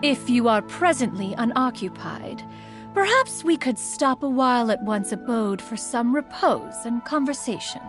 If you are presently unoccupied, perhaps we could stop a while at one's abode for some repose and conversation.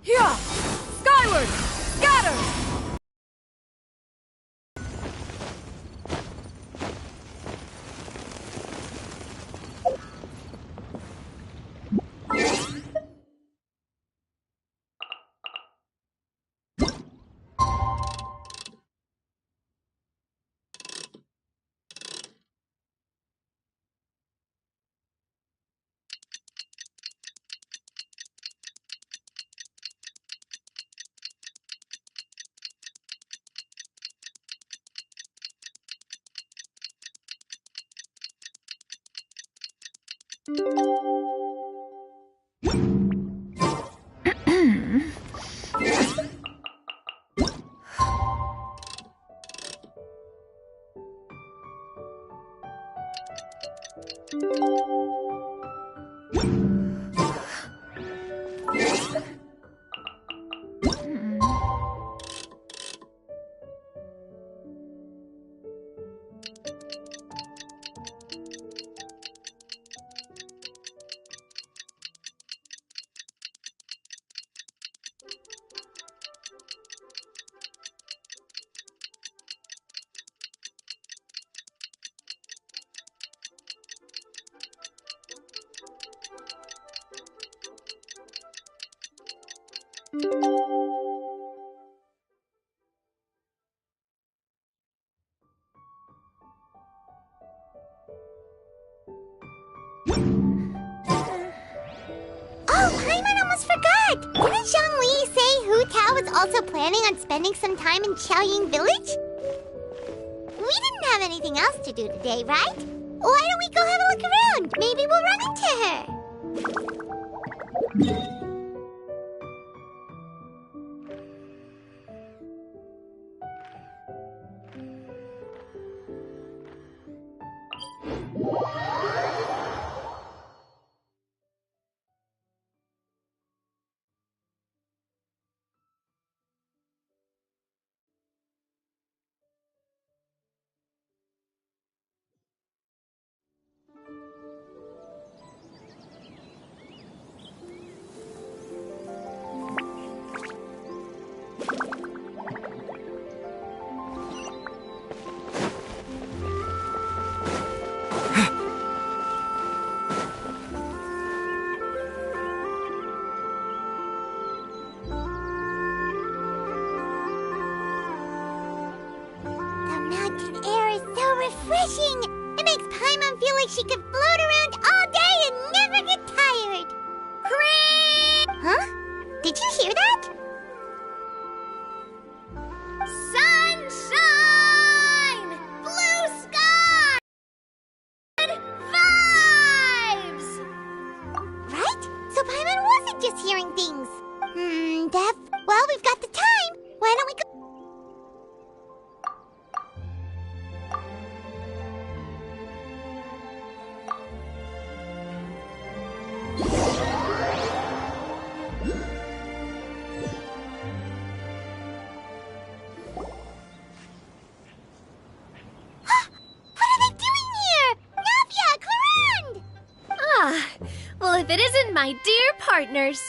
Here! Skyward! Scatter! Didn't Zhongli say Hu Tao was also planning on spending some time in Qiaoying village? We didn't have anything else to do today, right? Why don't we go have a look around? Maybe we'll run into her. Refreshing! It makes Paimon feel like she could float around all day and never get tired. Cree! Huh? Did you hear that? Sunshine! Blue sky! Good vibes! Right? So Paimon wasn't just hearing things. Def, well, we've got the time. Why don't we go? If it isn't my dear partners.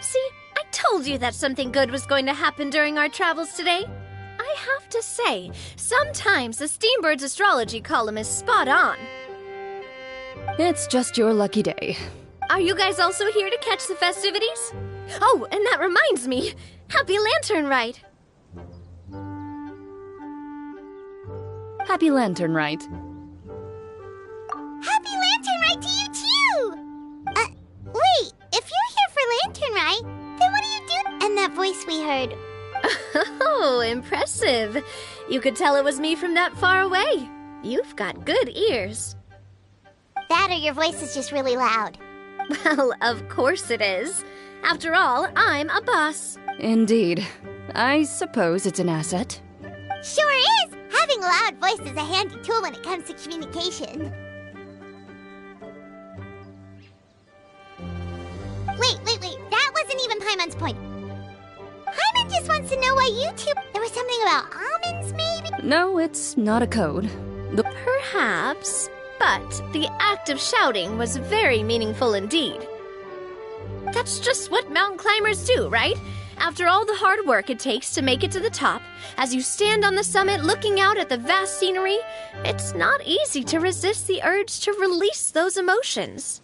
See, I told you that something good was going to happen during our travels today. I have to say, sometimes the Steambird's astrology column is spot on. It's just your lucky day. Are you guys also here to catch the festivities? Oh, and that reminds me. Happy Lantern Rite. Happy Lantern Rite. Happy Lantern Rite to you too! Wait, if you're here for Lantern Rite, then what do you do? And that voice we heard. Oh, impressive. You could tell it was me from that far away. You've got good ears. That or your voice is just really loud. Well, of course it is. After all, I'm a boss. Indeed. I suppose it's an asset. Sure is! Having a loud voice is a handy tool when it comes to communication. Wait. That wasn't even Paimon's point. Paimon just wants to know why you two... There was something about almonds, maybe? No, it's not a code. Perhaps, but the act of shouting was very meaningful indeed. That's just what mountain climbers do, right? After all the hard work it takes to make it to the top, as you stand on the summit looking out at the vast scenery, it's not easy to resist the urge to release those emotions.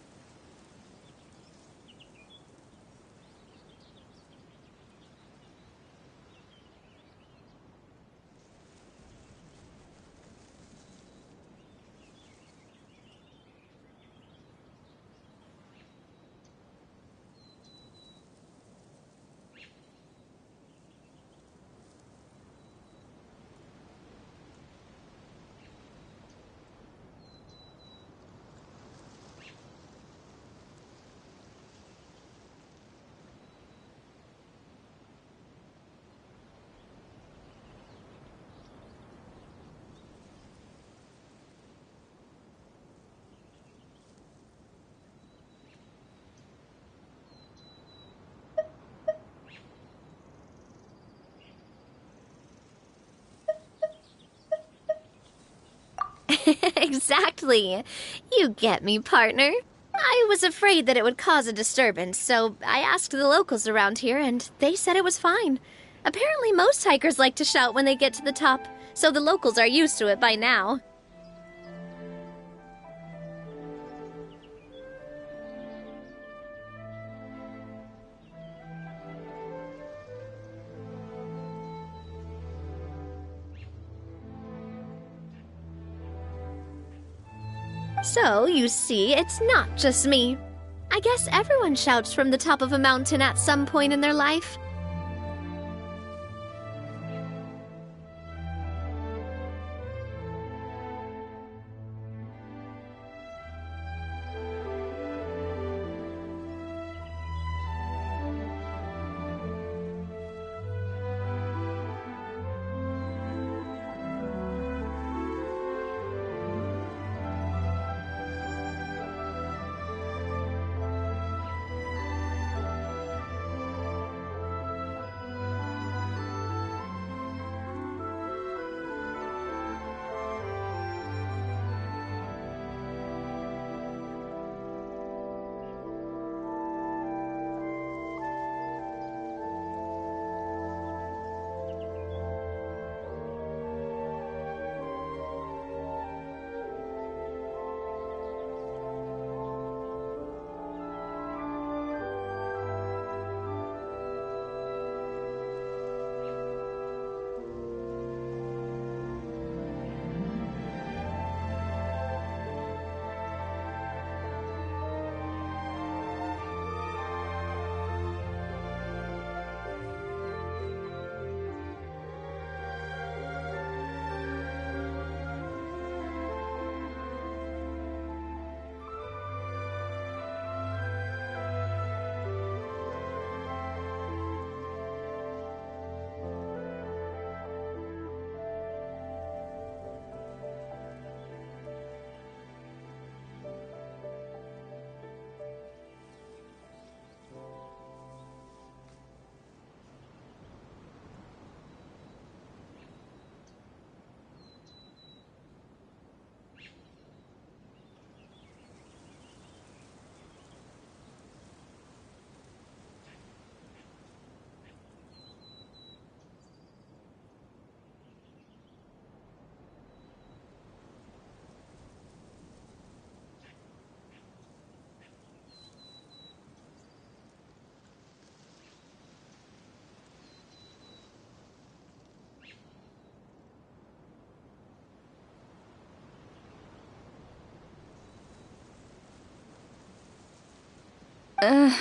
Exactly. You get me, partner. I was afraid that it would cause a disturbance, so I asked the locals around here, and they said it was fine. Apparently most hikers like to shout when they get to the top, so the locals are used to it by now. So, you see, it's not just me. I guess everyone shouts from the top of a mountain at some point in their life.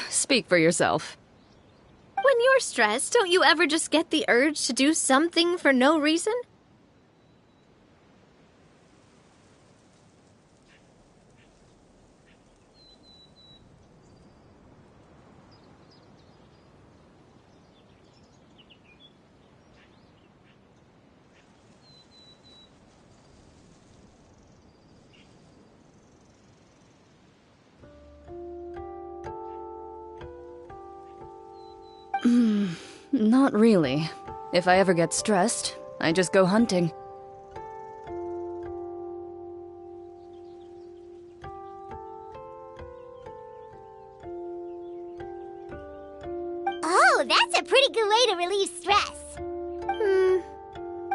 Speak for yourself. When you're stressed, don't you ever just get the urge to do something for no reason? Not really. If I ever get stressed, I just go hunting. Oh, that's a pretty good way to relieve stress.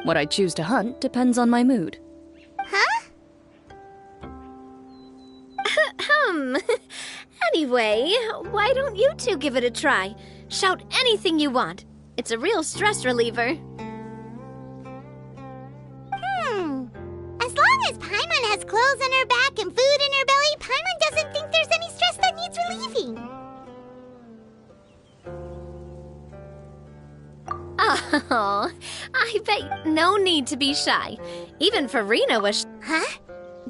What I choose to hunt depends on my mood. Huh? Anyway, why don't you two give it a try? Shout anything you want. It's a real stress reliever. As long as Paimon has clothes on her back and food in her belly, Paimon doesn't think there's any stress that needs relieving. Oh, I bet no need to be shy. Even Farina was Huh?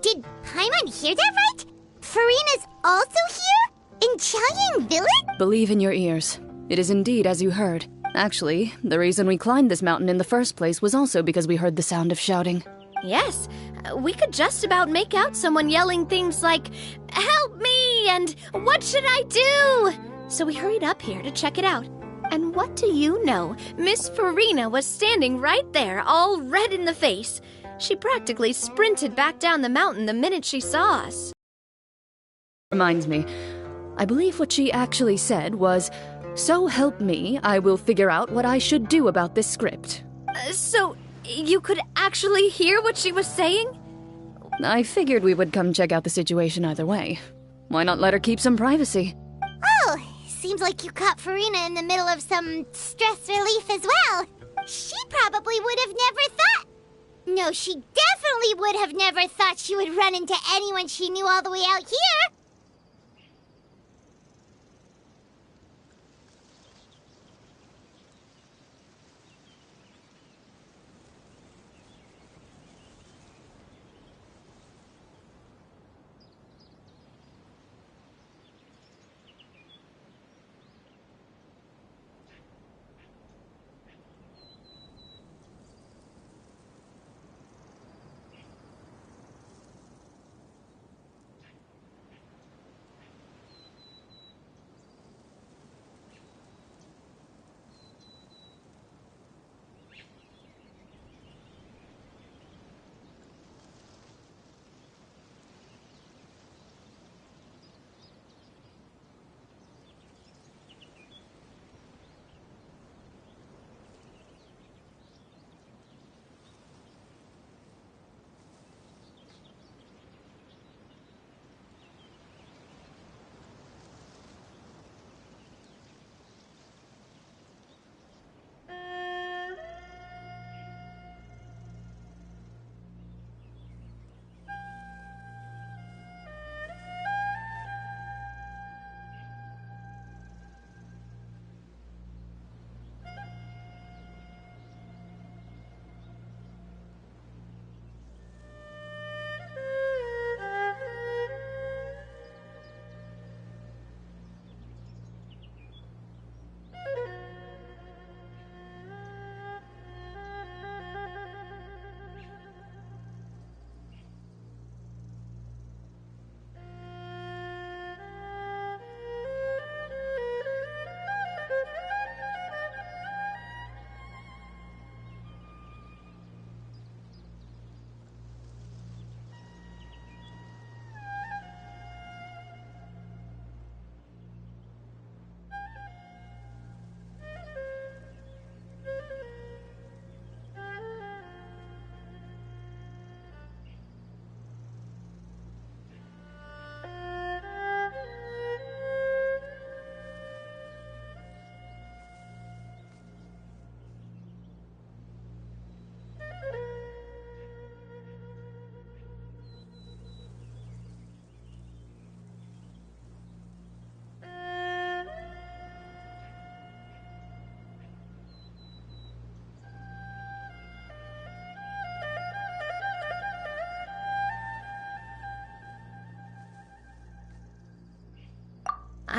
Did Paimon hear that right? Farina's also here? In Chaoyang Village? Believe in your ears. It is indeed as you heard. Actually, the reason we climbed this mountain in the first place was also because we heard the sound of shouting. Yes, we could just about make out someone yelling things like, "Help me!" and "What should I do?" So we hurried up here to check it out. And what do you know? Miss Farina was standing right there, all red in the face. She practically sprinted back down the mountain the minute she saw us. Reminds me, I believe what she actually said was, "So help me, I will figure out what I should do about this script." So you could actually hear what she was saying? I figured we would come check out the situation either way. Why not let her keep some privacy? Oh, seems like you caught Farina in the middle of some stress relief as well. She probably would have never thought. No, she definitely would have never thought she would run into anyone she knew all the way out here.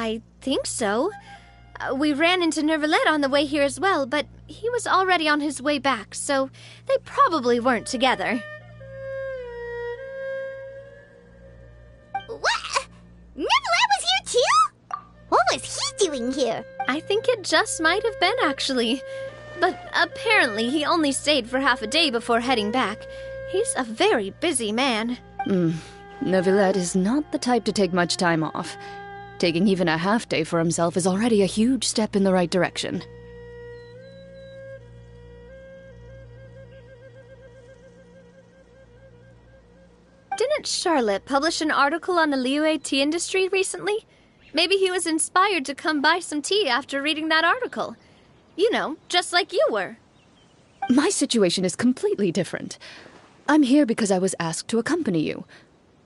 I think so. We ran into Nervalette on the way here as well, but he was already on his way back, so they probably weren't together. What? Nervalette was here too? What was he doing here? I think it just might have been, actually. But apparently he only stayed for half a day before heading back. He's a very busy man. Neuvillette is not the type to take much time off. Taking even a half day for himself is already a huge step in the right direction. Didn't Charlotte publish an article on the Liyue tea industry recently? Maybe he was inspired to come buy some tea after reading that article. You know, just like you were. My situation is completely different. I'm here because I was asked to accompany you.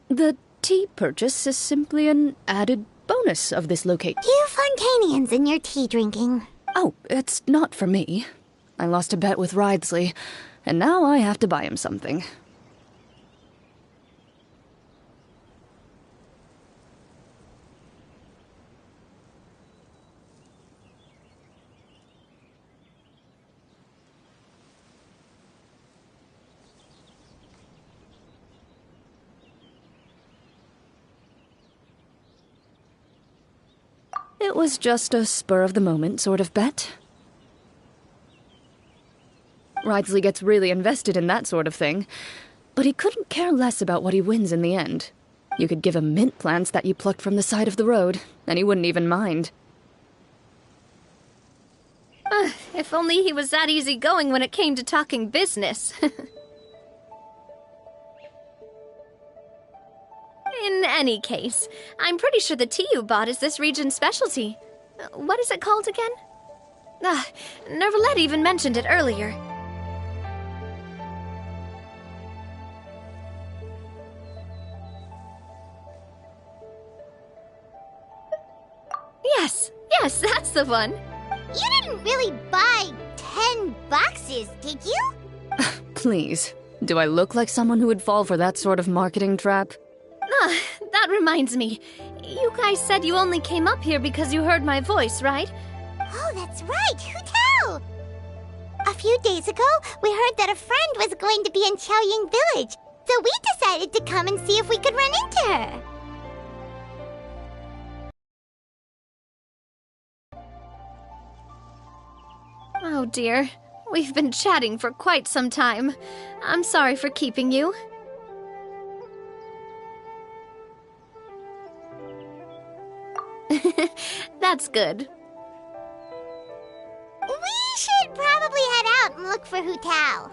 The tea purchase is simply an added bonus of this location. You Fontanians and your tea drinking. Oh, it's not for me. I lost a bet with Ridesley, and now I have to buy him something. It was just a spur-of-the-moment sort of bet. Ridesley gets really invested in that sort of thing, but he couldn't care less about what he wins in the end. You could give him mint plants that you plucked from the side of the road, and he wouldn't even mind. If only he was that easygoing when it came to talking business. In any case, I'm pretty sure the tea you bought is this region's specialty. What is it called again? Nervalette even mentioned it earlier. Yes, that's the one. You didn't really buy 10 boxes, did you? Please, do I look like someone who would fall for that sort of marketing trap? That reminds me. You guys said you only came up here because you heard my voice, right? Oh, that's right. Who tell? A few days ago, we heard that a friend was going to be in Qiaoying Village, so we decided to come and see if we could run into her. Oh dear. We've been chatting for quite some time. I'm sorry for keeping you. That's good. We should probably head out and look for Hu Tao.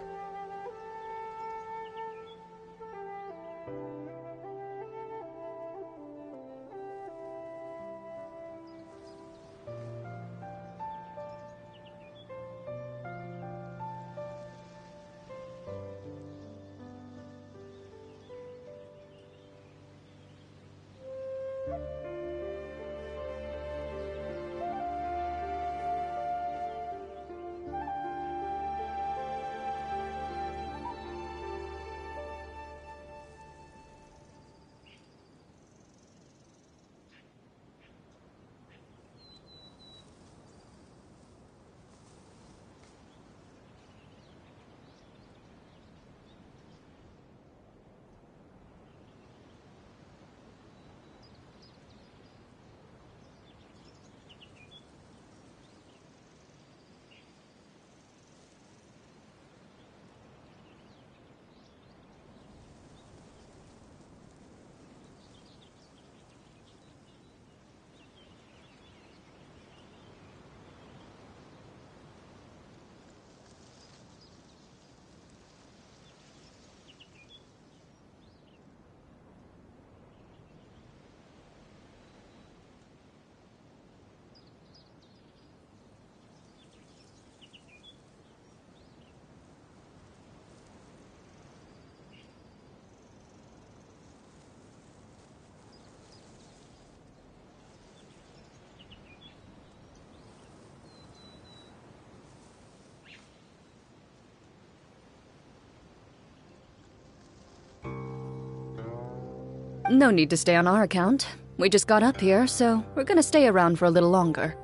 No need to stay on our account. We just got up here, so we're gonna stay around for a little longer.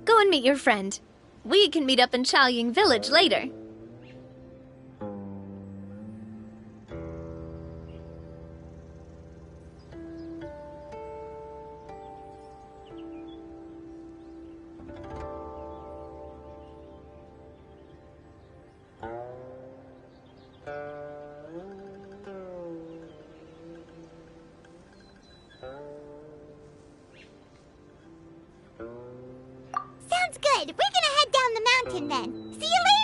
Go and meet your friend. We can meet up in Chaoying Village later. Sounds good. We're gonna head down the mountain then. See you later!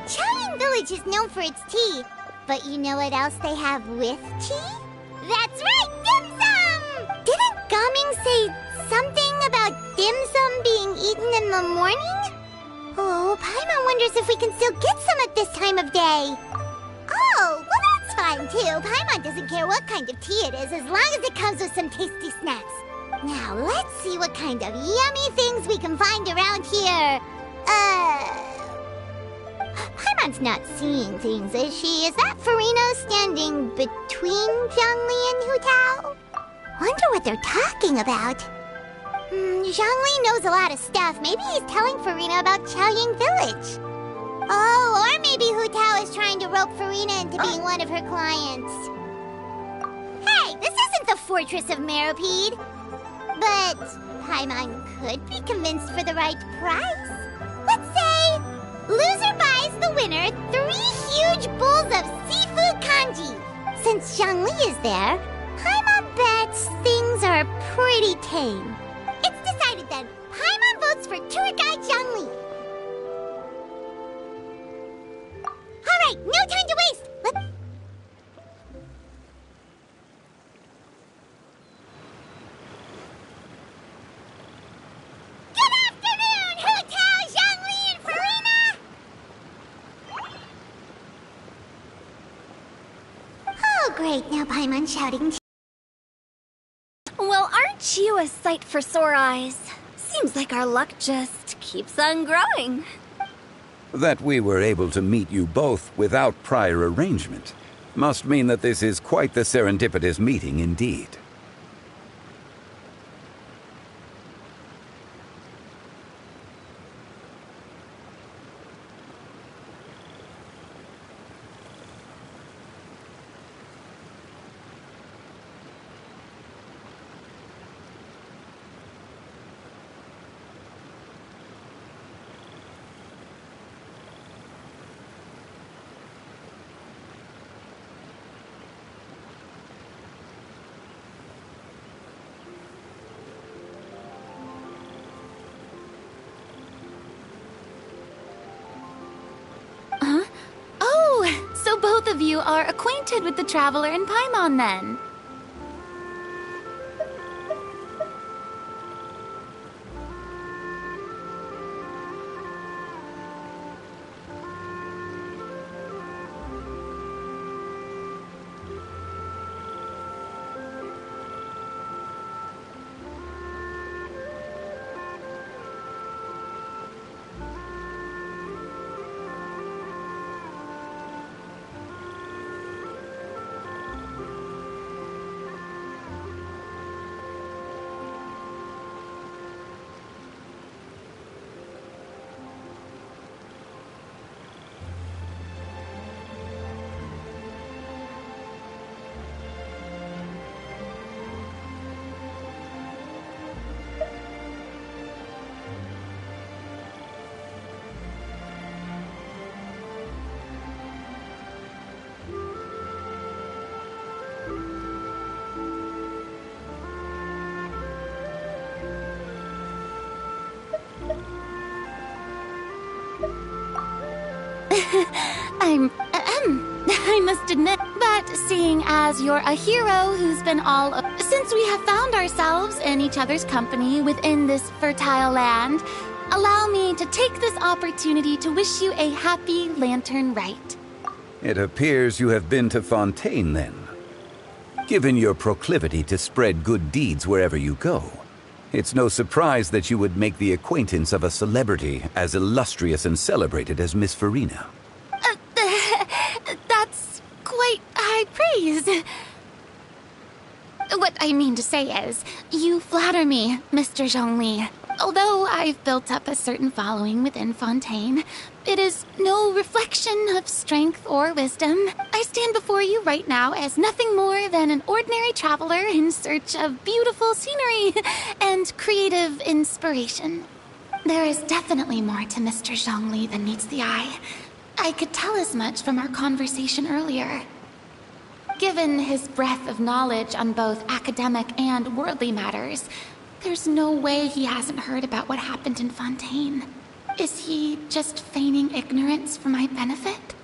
Chaoying Village is known for its tea, but you know what else they have with tea? That's right, dim sum! Didn't Gaming say something about dim sum being eaten in the morning? Oh, Paimon wonders if we can still get some at this time of day. Oh, well that's fine too. Paimon doesn't care what kind of tea it is as long as it comes with some tasty snacks. Now let's see what kind of yummy things we can find around here. Paimon's not seeing things, is she? Is that Farino standing between Zhongli and Hu Tao? Wonder what they're talking about. Zhongli knows a lot of stuff. Maybe he's telling Farina about Chaoying Village. Oh, or maybe Hu Tao is trying to rope Farina into being one of her clients. Hey, this isn't the Fortress of Meropide. But Paimon could be convinced for the right price. Let's say loser buys the winner 3 huge bowls of seafood kanji. Since Zhongli is there, Paimon bets things are pretty tame. It's decided then. Paimon votes for tour guide Zhongli. All right, no time to waste. Let's... Good afternoon, Hu Tao, Zhongli, and Farina! Oh, great. Now Paimon's shouting. Well, aren't you a sight for sore eyes? Seems like our luck just keeps on growing. That we were able to meet you both without prior arrangement must mean that this is quite the serendipitous meeting indeed. So both of you are acquainted with the Traveler in Paimon, then? I must admit, but seeing as you're a hero who's been since we have found ourselves in each other's company within this fertile land, allow me to take this opportunity to wish you a happy Lantern Rite. It appears you have been to Fontaine, then. Given your proclivity to spread good deeds wherever you go, it's no surprise that you would make the acquaintance of a celebrity as illustrious and celebrated as Miss Farina. That's quite high praise. What I mean to say is, you flatter me, Mr. Zhongli. Although I've built up a certain following within Fontaine, it is no reflection of strength or wisdom. I stand before you right now as nothing more than an ordinary traveler in search of beautiful scenery and creative inspiration. There is definitely more to Mr. Zhongli than meets the eye. I could tell as much from our conversation earlier. Given his breadth of knowledge on both academic and worldly matters, there's no way he hasn't heard about what happened in Fontaine. Is he just feigning ignorance for my benefit?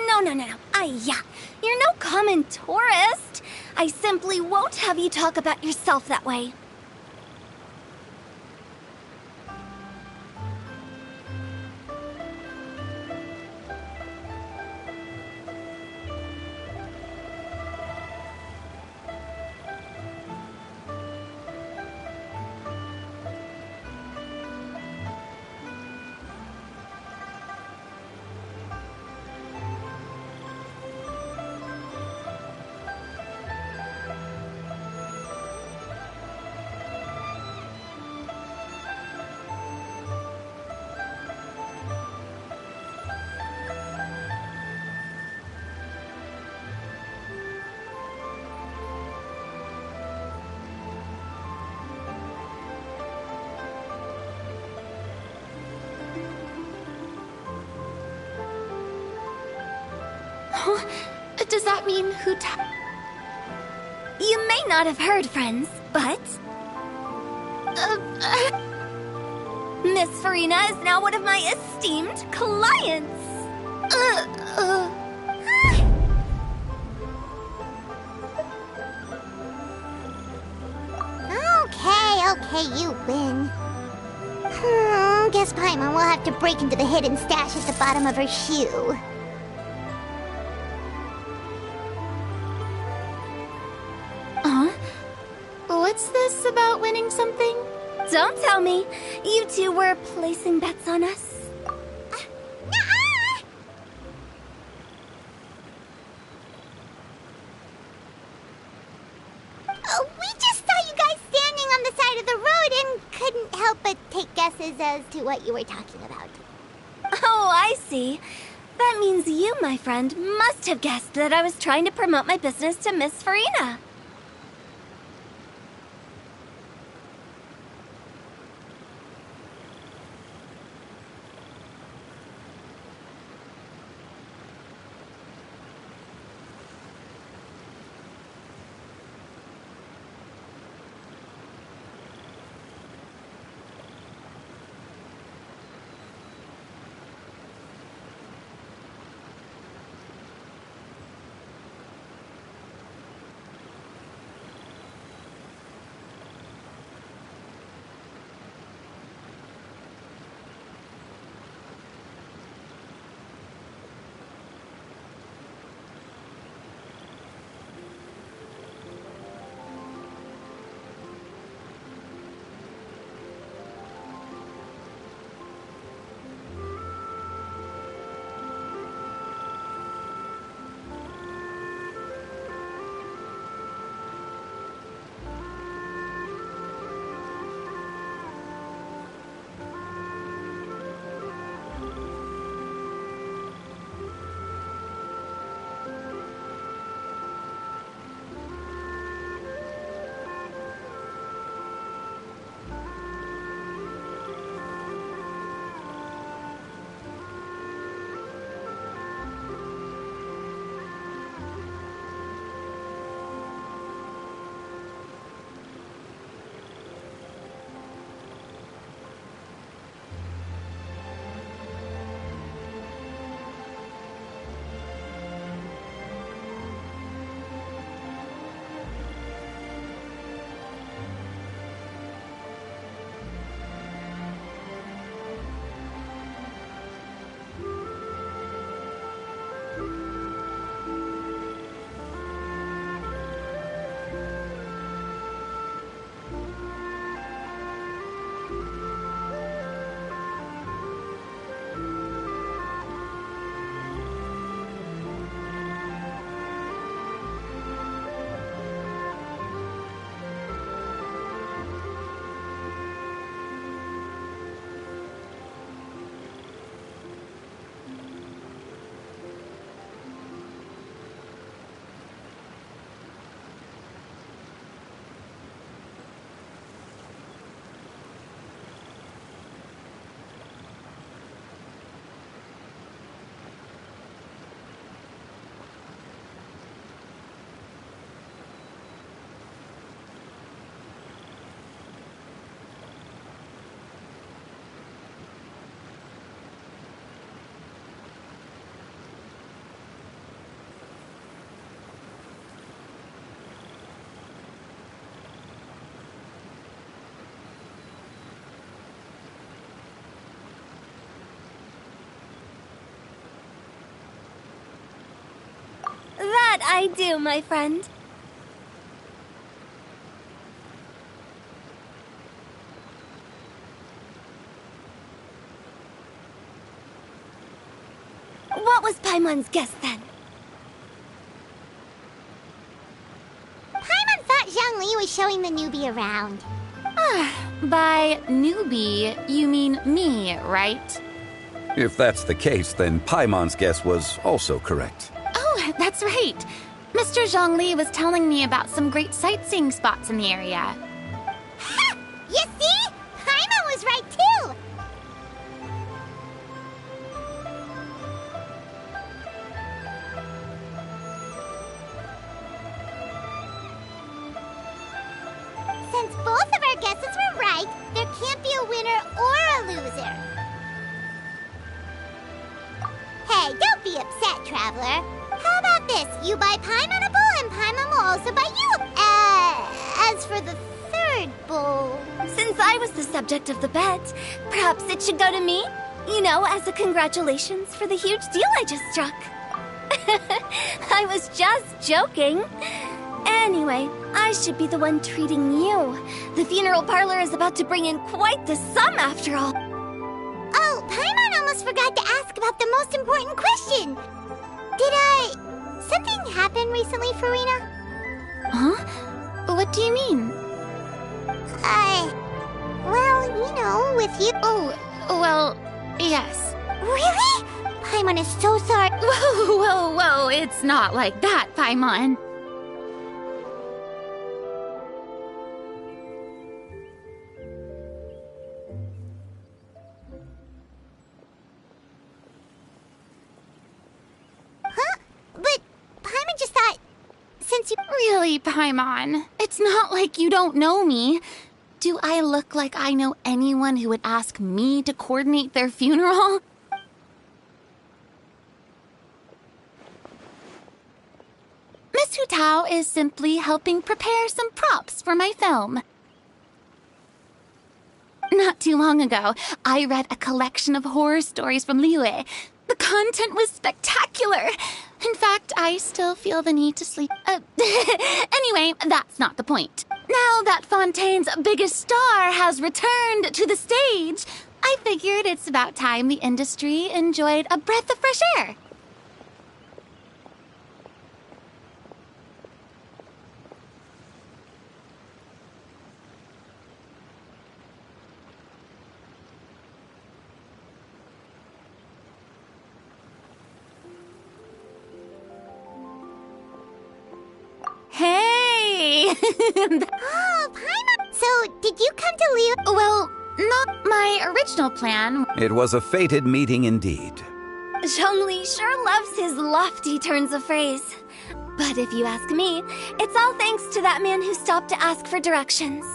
No. You're no common tourist. I simply won't have you talk about yourself that way. Does that mean You may not have heard, friends, but Miss Farina is now one of my esteemed clients. Okay, you win. Guess Paimon will have to break into the hidden stash at the bottom of her shoe. What's this about winning something? Don't tell me. You two were placing bets on us. We just saw you guys standing on the side of the road and couldn't help but take guesses as to what you were talking about. Oh, I see. That means you, my friend, must have guessed that I was trying to promote my business to Miss Farina. I do, my friend. What was Paimon's guess then? Paimon thought Zhongli was showing the newbie around. By newbie, you mean me, right? If that's the case, then Paimon's guess was also correct. Oh, that's right. Mr. Zhongli was telling me about some great sightseeing spots in the area. Ha! You see? Paimon was right too! Since both of our guesses were right, there can't be a winner or a loser. Hey, don't be upset, Traveler. How about this? You buy Paimon a bowl and Paimon will also buy you as for the third bowl... Since I was the subject of the bet, perhaps it should go to me? You know, as a congratulations for the huge deal I just struck. I was just joking. Anyway, I should be the one treating you. The funeral parlor is about to bring in quite the sum after all. Oh, Paimon almost forgot to ask about the most important question. Something happen recently, Farina? Huh? What do you mean? Well, you know, with you... Oh, well, yes. Really? Paimon is so sorry. Whoa, whoa, whoa, it's not like that, Paimon. Huh? But Paimon just thought, since you... Really, Paimon, it's not like you don't know me. Do I look like I know anyone who would ask me to coordinate their funeral? Miss Hu Tao is simply helping prepare some props for my film. Not too long ago, I read a collection of horror stories from Liyue. The content was spectacular. In fact, I still feel the need to sleep. Anyway, that's not the point. Now that Fontaine's biggest star has returned to the stage, I figured it's about time the industry enjoyed a breath of fresh air. Hey! Oh, Paimon! So, did you come to Liyue? Well, not my original plan. It was a fated meeting indeed. Zhongli sure loves his lofty turns of phrase. But if you ask me, it's all thanks to that man who stopped to ask for directions.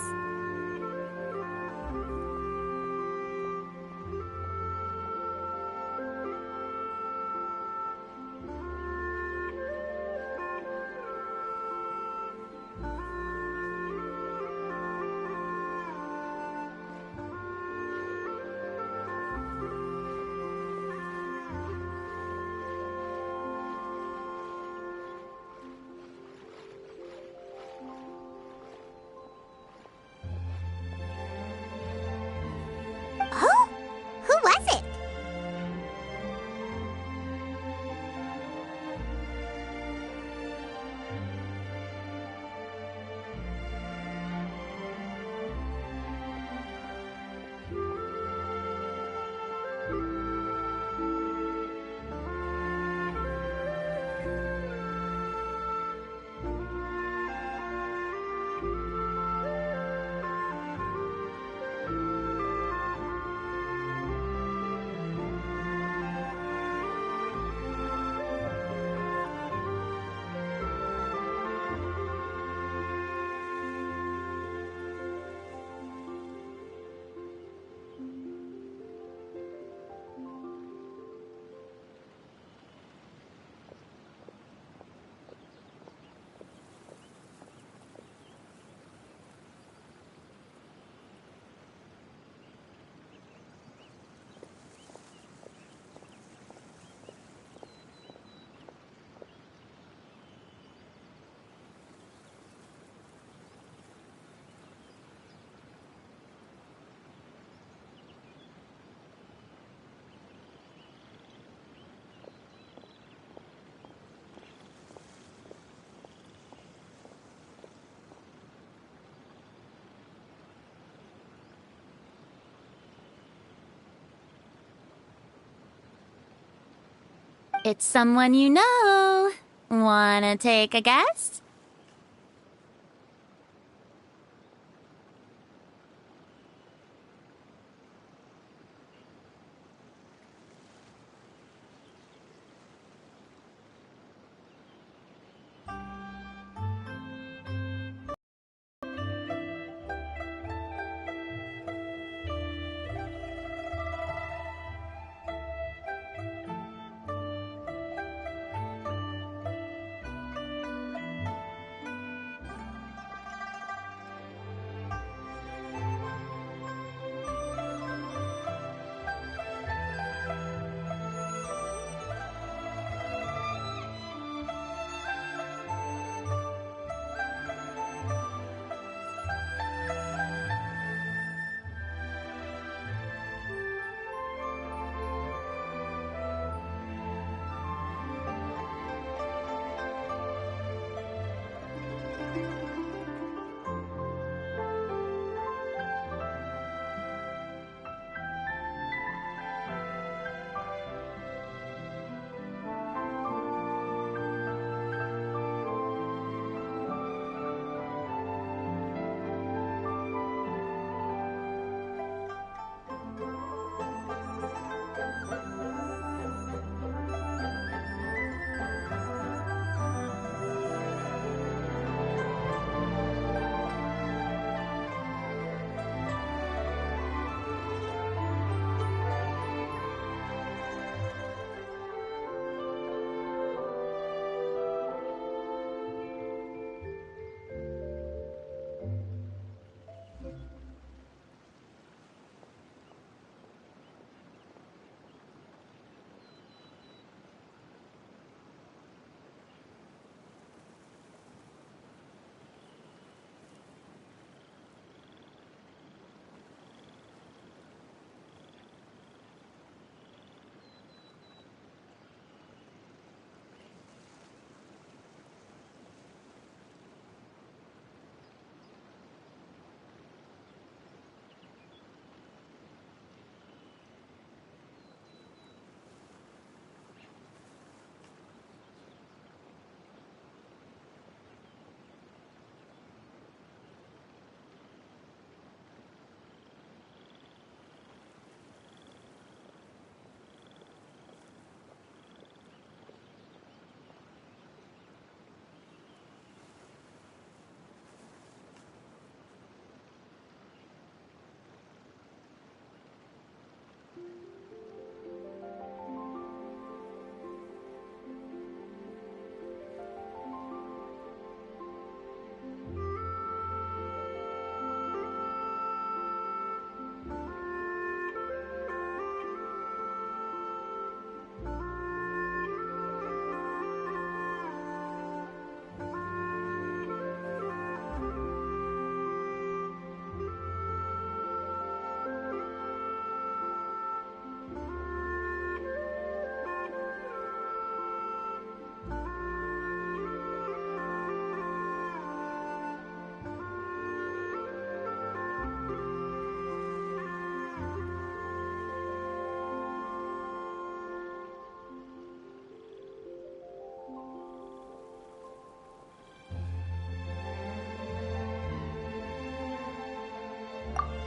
It's someone you know. Wanna take a guess?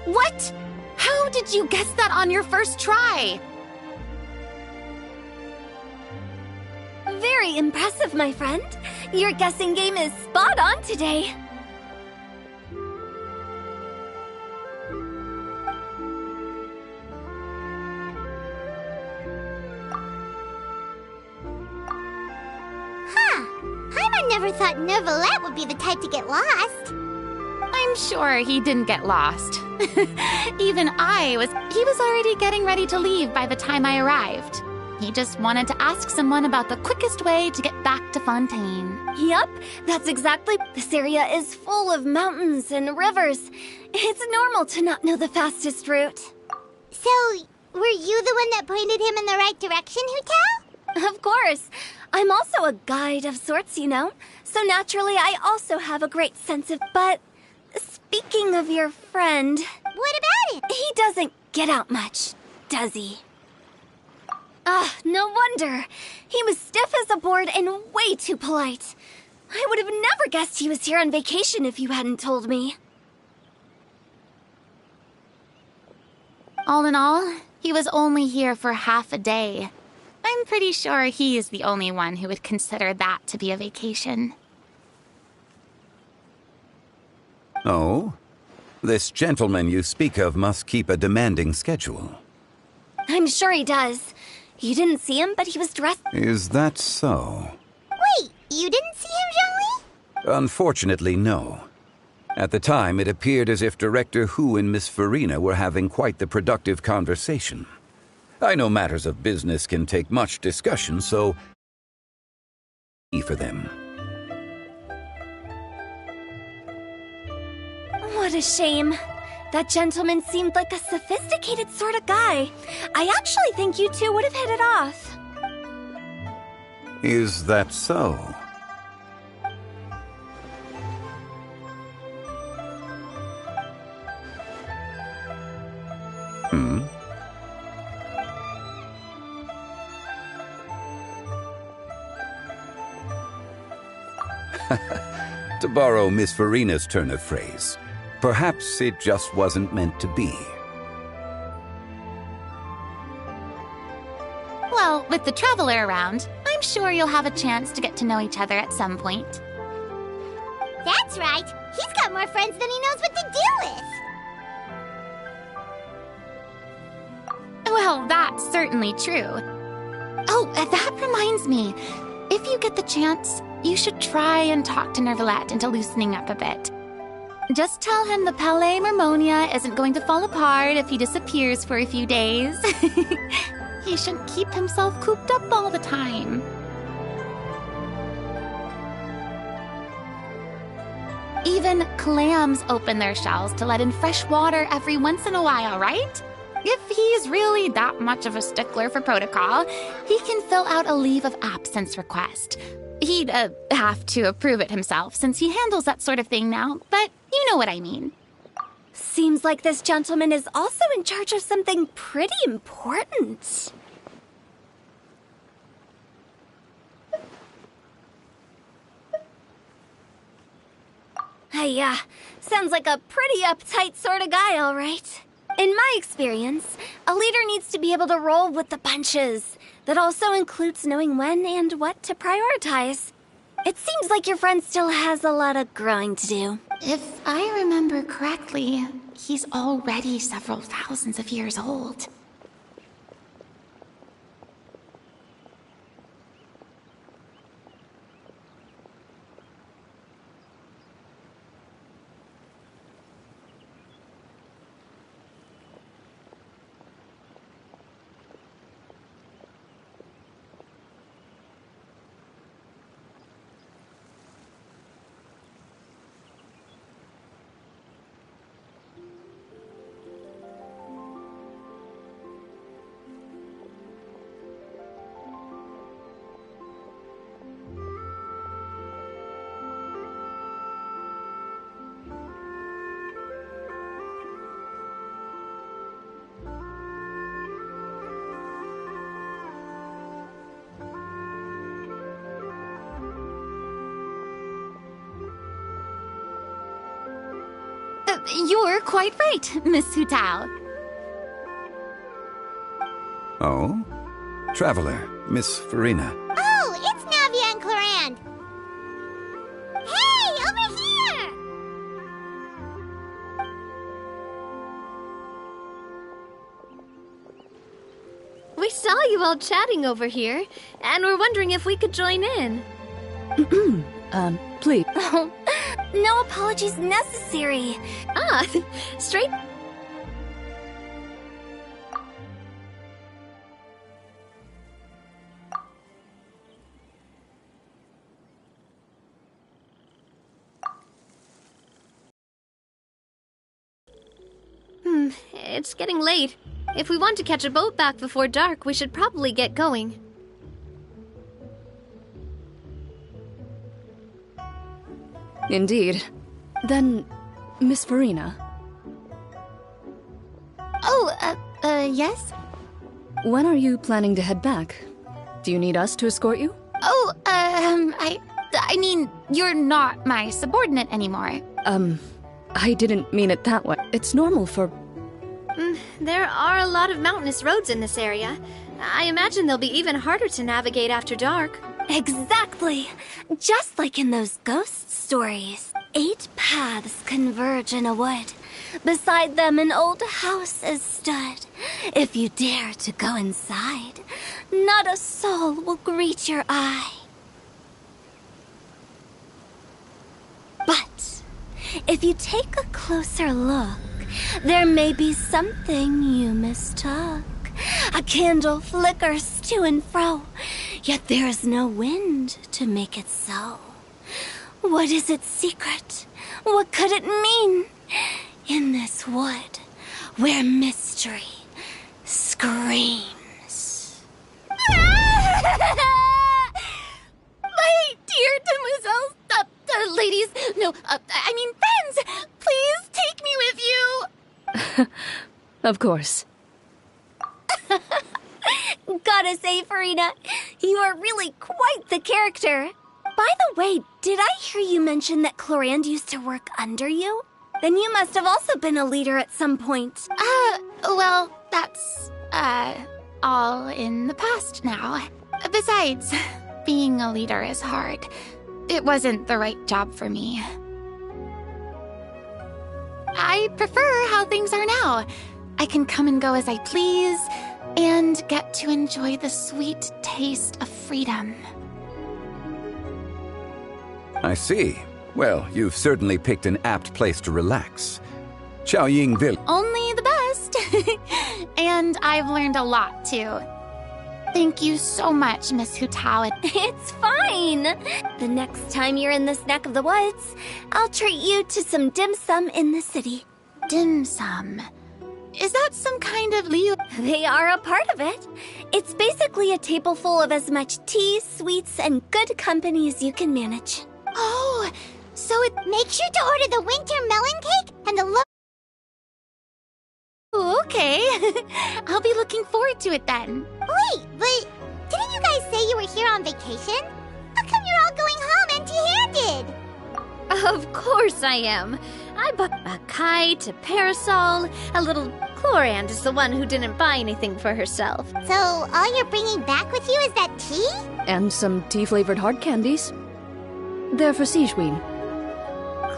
What? How did you guess that on your first try? Very impressive, my friend. Your guessing game is spot on today. Huh. Paimon never thought Neuvillette would be the type to get lost. I'm sure he didn't get lost. Even he was already getting ready to leave by the time I arrived. He just wanted to ask someone about the quickest way to get back to Fontaine. Yup, that's exactly. This area is full of mountains and rivers. It's normal to not know the fastest route. So, were you the one that pointed him in the right direction, Hu-Tao? Of course. I'm also a guide of sorts, you know. So naturally, I also have a great sense of... But speaking of your friend... What about it? He doesn't get out much, does he? No wonder. He was stiff as a board and way too polite. I would have never guessed he was here on vacation if you hadn't told me. All in all, he was only here for half a day. I'm pretty sure he is the only one who would consider that to be a vacation. Oh? This gentleman you speak of must keep a demanding schedule. I'm sure he does. You didn't see him, but he was dressed... Is that so? Wait, you didn't see him, Zhongli? Unfortunately, no. At the time, it appeared as if Director Hu and Miss Farina were having quite the productive conversation. I know matters of business can take much discussion, so... for them. What a shame. That gentleman seemed like a sophisticated sort of guy. I actually think you two would have hit it off. Is that so? To borrow Miss Farina's turn of phrase, perhaps it just wasn't meant to be. Well, with the Traveler around, I'm sure you'll have a chance to get to know each other at some point. That's right. He's got more friends than he knows what to do with. Well, that's certainly true. Oh, that reminds me. If you get the chance, you should try and talk to Nervalette into loosening up a bit. Just tell him the Palais Mermonia isn't going to fall apart if he disappears for a few days. He shouldn't keep himself cooped up all the time. Even clams open their shells to let in fresh water every once in a while, right? If he's really that much of a stickler for protocol, he can fill out a leave of absence request. He'd have to approve it himself since he handles that sort of thing now, but you know what I mean. Seems like this gentleman is also in charge of something pretty important. Sounds like a pretty uptight sort of guy, all right. In my experience, a leader needs to be able to roll with the punches. That also includes knowing when and what to prioritize. It seems like your friend still has a lot of growing to do. If I remember correctly, he's already several thousands of years old. You're quite right, Miss Hutao. Oh? Traveler, Miss Farina. Oh, it's Navia and Clarand. Hey, over here! We saw you all chatting over here, and we're wondering if we could join in. Please. Oh, no apologies necessary. Straight... It's getting late. If we want to catch a boat back before dark, we should probably get going. Indeed. Then, Miss Farina. Oh, yes? When are you planning to head back? Do you need us to escort you? Oh, I mean, you're not my subordinate anymore. I didn't mean it that way. It's normal for... There are a lot of mountainous roads in this area. I imagine they'll be even harder to navigate after dark. Exactly. Just like in those ghost stories. 8 paths converge in a wood. Beside them an old house has stood. If you dare to go inside, not a soul will greet your eye. But if you take a closer look, there may be something you mistook. A candle flickers to and fro, yet there is no wind to make it so. What is its secret? What could it mean? In this wood, where mystery screams. My dear demoiselles, ladies, no, I mean friends, please take me with you. Of course. Gotta say, Farina, you are really quite the character. By the way, did I hear you mention that Clorand used to work under you? Then you must have also been a leader at some point. Well, that's, all in the past now. Besides, being a leader is hard. It wasn't the right job for me. I prefer how things are now. I can come and go as I please, and get to enjoy the sweet taste of freedom. I see. Well, you've certainly picked an apt place to relax. Xiaoying Village. Only the best. And I've learned a lot, too. Thank you so much, Miss Hutao. It's fine. The next time you're in this neck of the woods, I'll treat you to some dim sum in the city. Dim sum. Is that some kind of Liu? They are a part of it. It's basically a table full of as much tea, sweets, and good company as you can manage. Oh, so it... Make sure to order the winter melon cake and the Okay. I'll be looking forward to it then. Wait, but didn't you guys say you were here on vacation? How come you're all going home empty-handed? Of course I am. I bought a kite, a parasol, a little... Clorand is the one who didn't buy anything for herself. So all you're bringing back with you is that tea? And some tea-flavored hard candies. They're for Sijwin.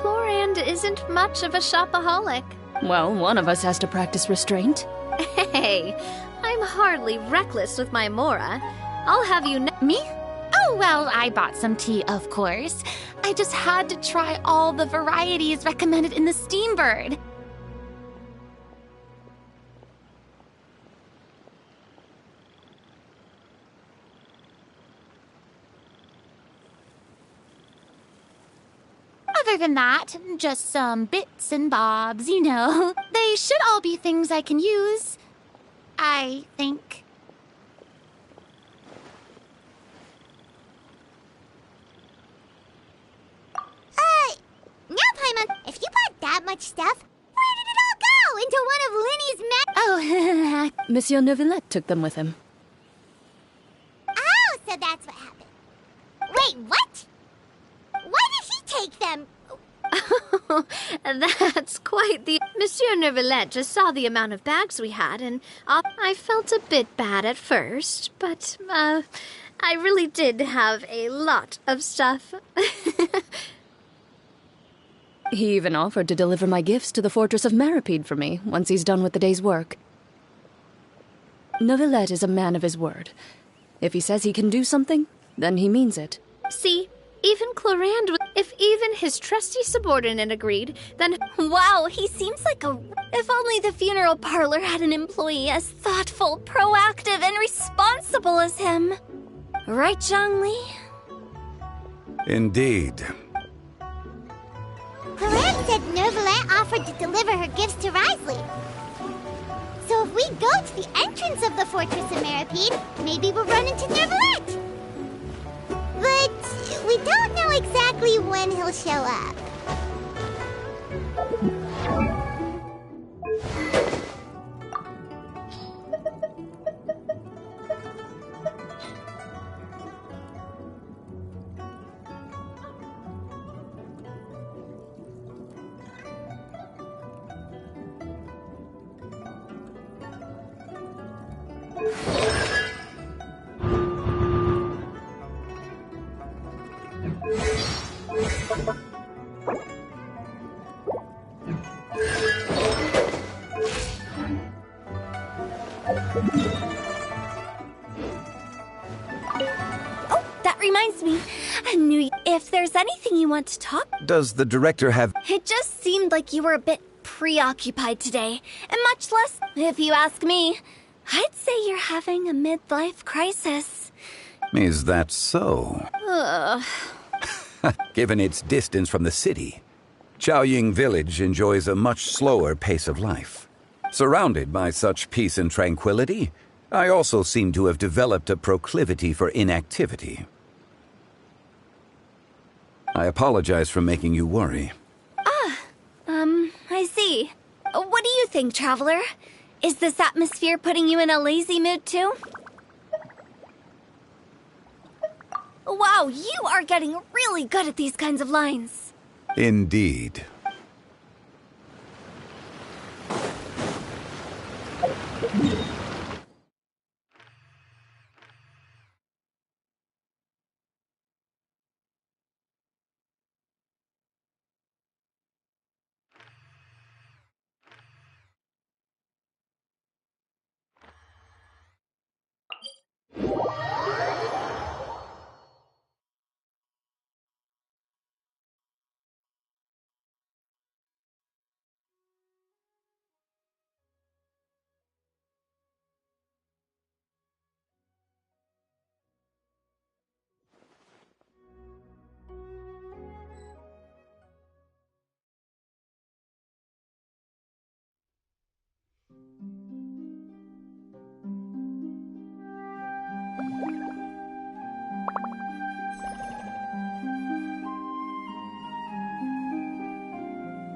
Clorand isn't much of a shopaholic. Well, one of us has to practice restraint. Hey, I'm hardly reckless with my Mora. I'll have you know. Me? Oh, well, I bought some tea, of course. I just had to try all the varieties recommended in the Steambird. Other than that, just some bits and bobs, you know. They should all be things I can use, I think. Now, Paimon, if you bought that much stuff, where did it all go? Into one of Linny's Oh, Monsieur Neuvillette took them with him. Oh, so that's what happened. Wait, what? Why did he take them? That's quite the... Monsieur Neuvillette just saw the amount of bags we had, and I felt a bit bad at first, but, I really did have a lot of stuff. He even offered to deliver my gifts to the Fortress of Maripede for me once he's done with the day's work. Neuvillette is a man of his word. If he says he can do something, then he means it. See, even Clorand, if even his trusty subordinate agreed, then... Wow, he seems like a... If only the funeral parlor had an employee as thoughtful, proactive, and responsible as him. Right, Zhongli? Indeed. Clorand said Neuvillette offered to deliver her gifts to Risley. So if we go to the entrance of the Fortress of Maripede, maybe we'll run into Neuvillette. But we don't know exactly when he'll show up. Oh, that reminds me. I knew if there's anything you want to talk... Does the director have... It just seemed like you were a bit preoccupied today, and much less, if you ask me. I'd say you're having a midlife crisis. Is that so? Ugh. Given its distance from the city, Chaoying Village enjoys a much slower pace of life. Surrounded by such peace and tranquility, I also seem to have developed a proclivity for inactivity. I apologize for making you worry. I see. What do you think, Traveler? Is this atmosphere putting you in a lazy mood too? Wow, you are getting really good at these kinds of lines. Indeed.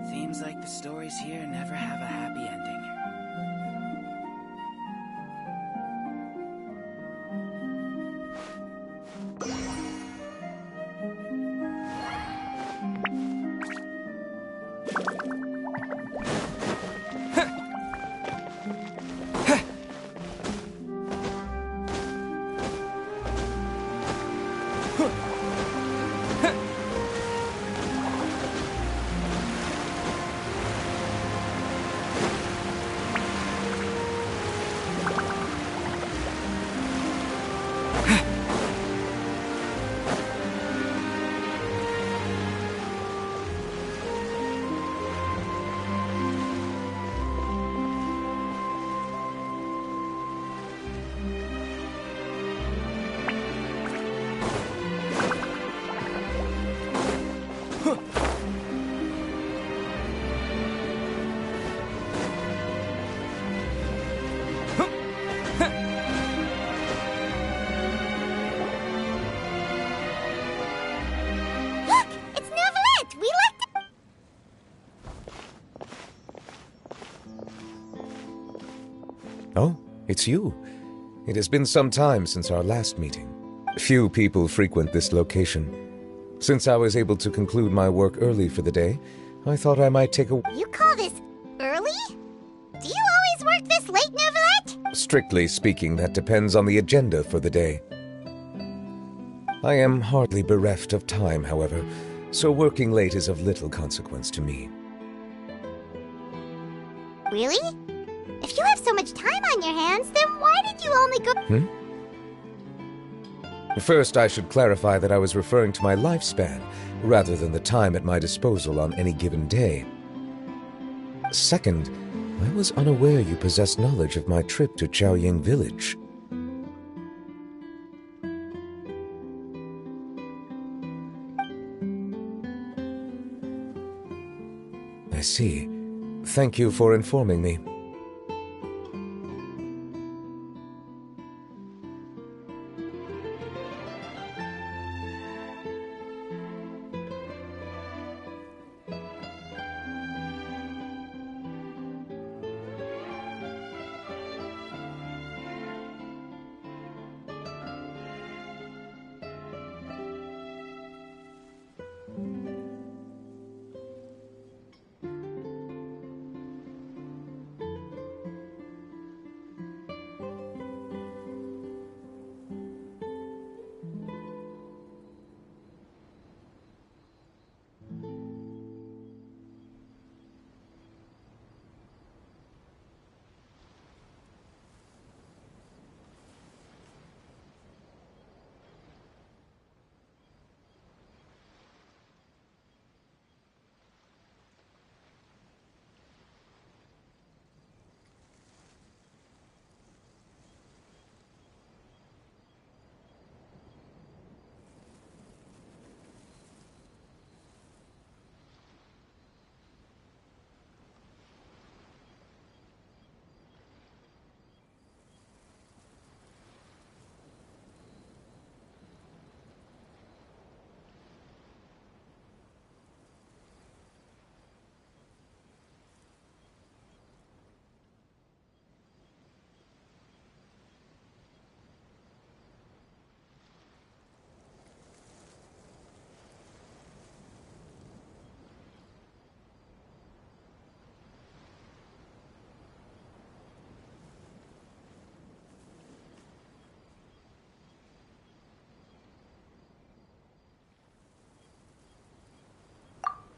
Seems like the stories here never have a happy ending. Look! It's Neuvillette! We left it! Oh, it's you. It has been some time since our last meeting. Few people frequent this location. Since I was able to conclude my work early for the day, I thought I might take a... You call this early? Do you always work this late, Neuvillette? Strictly speaking, that depends on the agenda for the day. I am hardly bereft of time, however, so working late is of little consequence to me. Really? If you have so much time on your hands, then why did you only go... First, I should clarify that I was referring to my lifespan, rather than the time at my disposal on any given day. Second, I was unaware you possessed knowledge of my trip to Chaoying Village. I see. Thank you for informing me.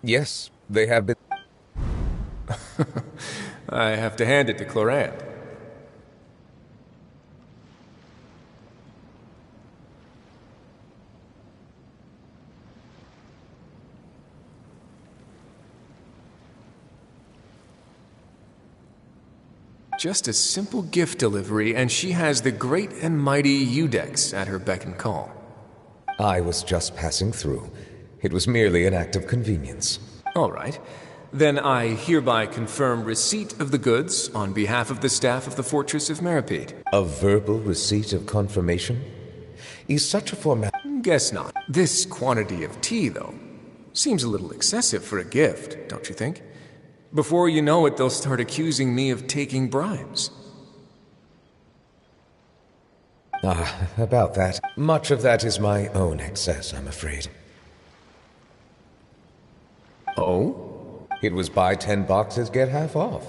Yes, they have been. I have to hand it to Clorand. Just a simple gift delivery, and she has the great and mighty Eudex at her beck and call. I was just passing through. It was merely an act of convenience. All right. Then I hereby confirm receipt of the goods on behalf of the staff of the Fortress of Meripede. A verbal receipt of confirmation? Is such a formality? Guess not. This quantity of tea, though, seems a little excessive for a gift, don't you think? Before you know it, they'll start accusing me of taking bribes. About that. Much of that is my own excess, I'm afraid. Oh? It was buy 10 boxes, get half off.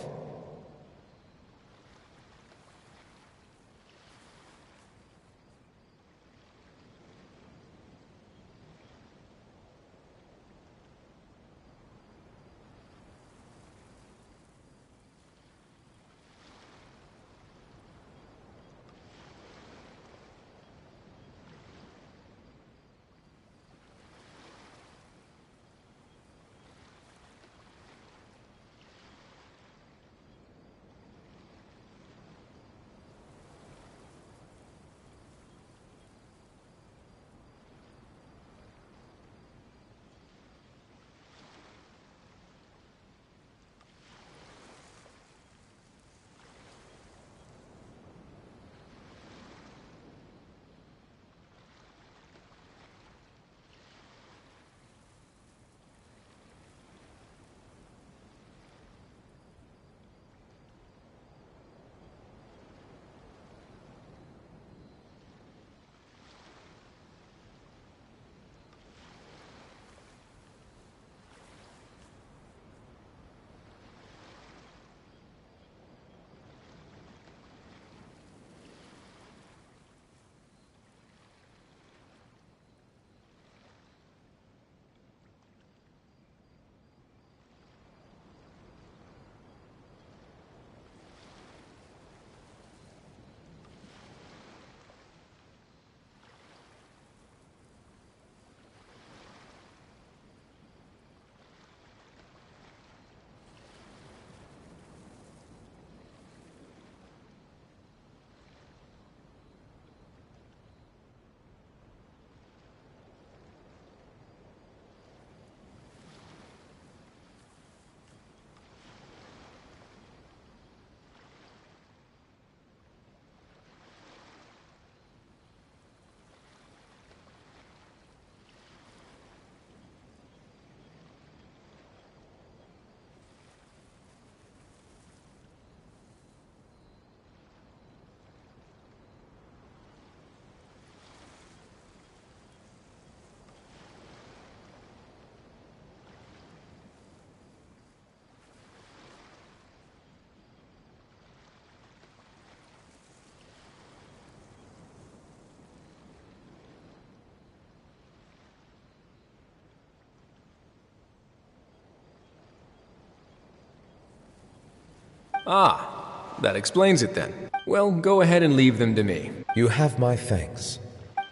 Ah, that explains it then. Well, go ahead and leave them to me. You have my thanks.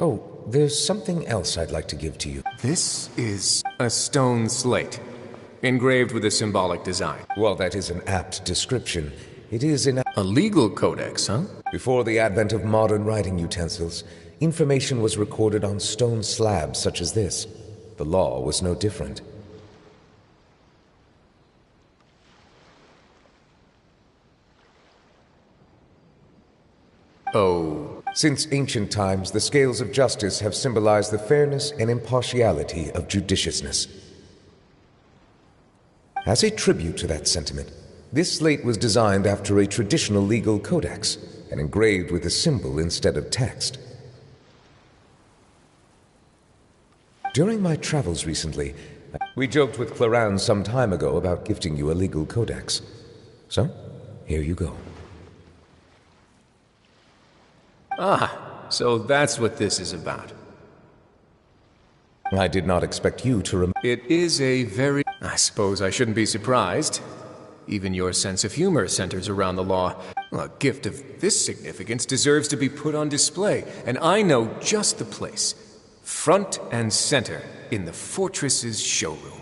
Oh, there's something else I'd like to give to you. This is a stone slate, engraved with a symbolic design. While that is an apt description, it is in A legal codex, huh? Before the advent of modern writing utensils, information was recorded on stone slabs such as this. The law was no different. Oh. Since ancient times, the scales of justice have symbolized the fairness and impartiality of judiciousness. As a tribute to that sentiment, this slate was designed after a traditional legal codex and engraved with a symbol instead of text. During my travels recently, we joked with Clorand some time ago about gifting you a legal codex. So, here you go. Ah, so that's what this is about. I did not expect you to It is a very... I suppose I shouldn't be surprised. Even your sense of humor centers around the law. Well, a gift of this significance deserves to be put on display, and I know just the place. Front and center in the fortress's showroom.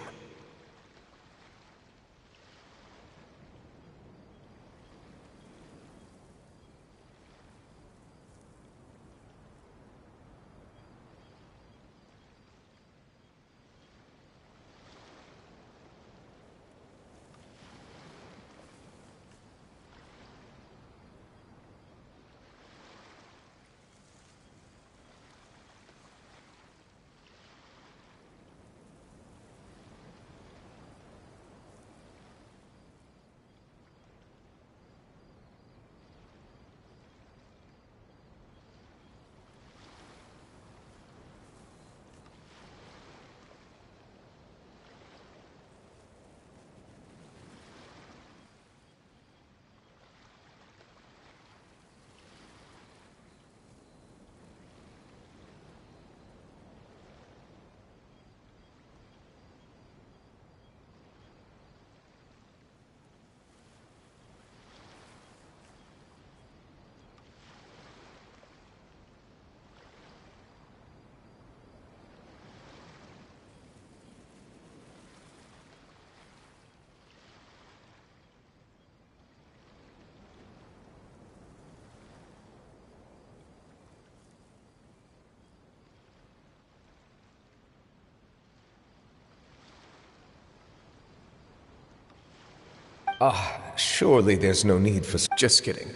Surely there's no need for... Just kidding.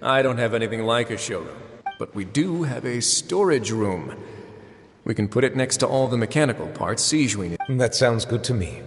I don't have anything like a showroom. But we do have a storage room. We can put it next to all the mechanical parts Sijuin needs. That sounds good to me.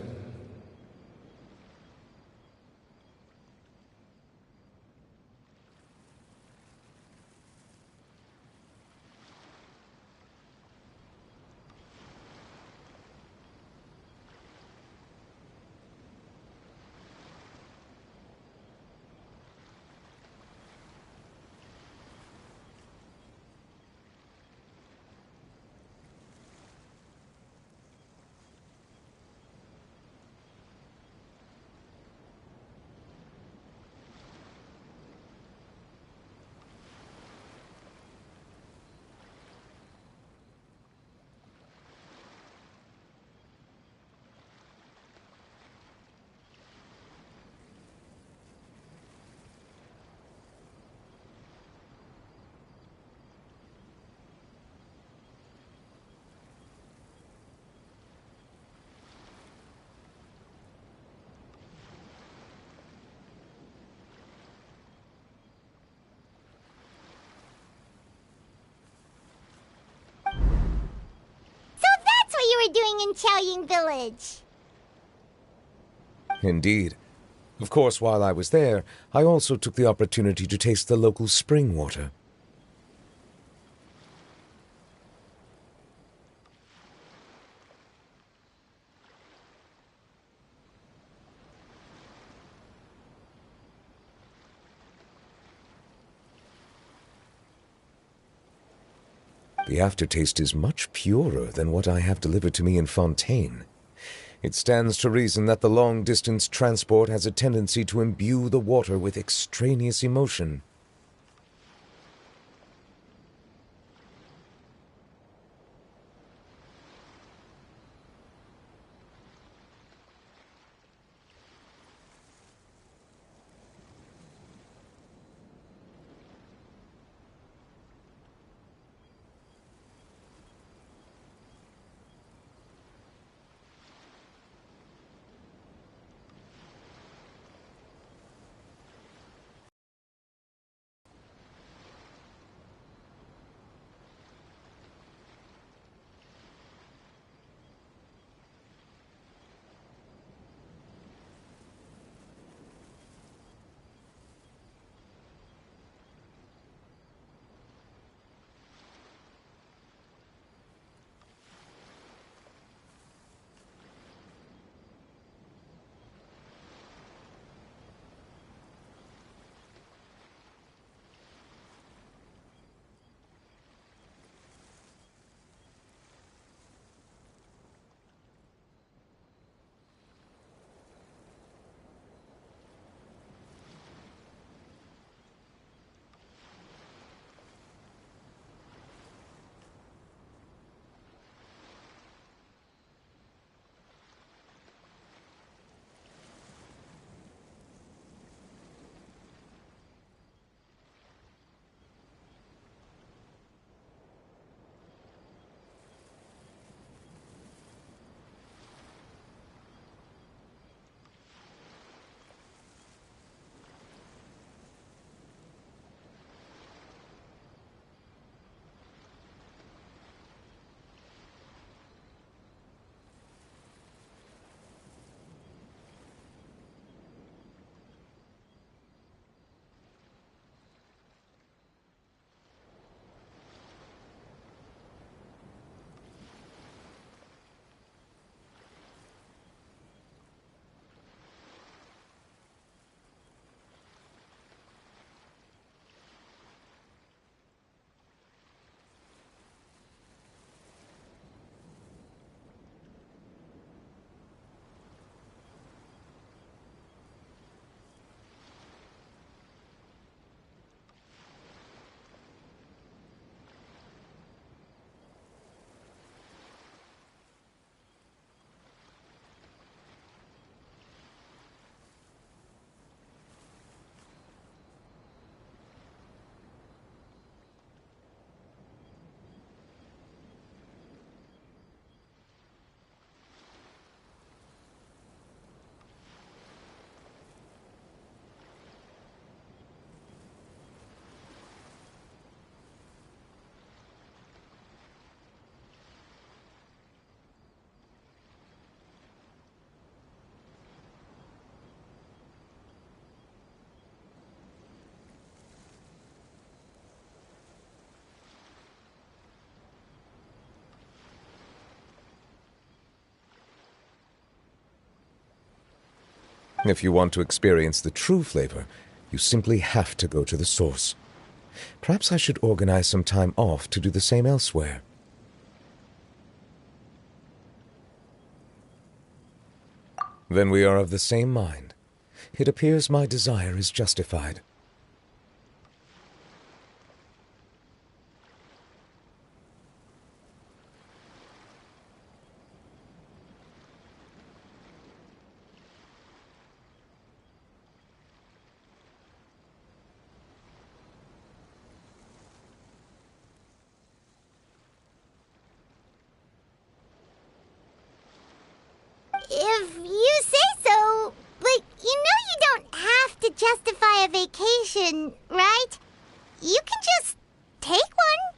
You were doing in Chaoying Village. Indeed. Of course, while I was there, I also took the opportunity to taste the local spring water. The aftertaste is much purer than what I have delivered to me in Fontaine. It stands to reason that the long-distance transport has a tendency to imbue the water with extraneous emotion. If you want to experience the true flavor, you simply have to go to the source. Perhaps I should organize some time off to do the same elsewhere. Then we are of the same mind. It appears my desire is justified. If you say so, like, you don't have to justify a vacation, right? You can just take one.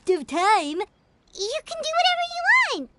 gift of time. You can do whatever you want.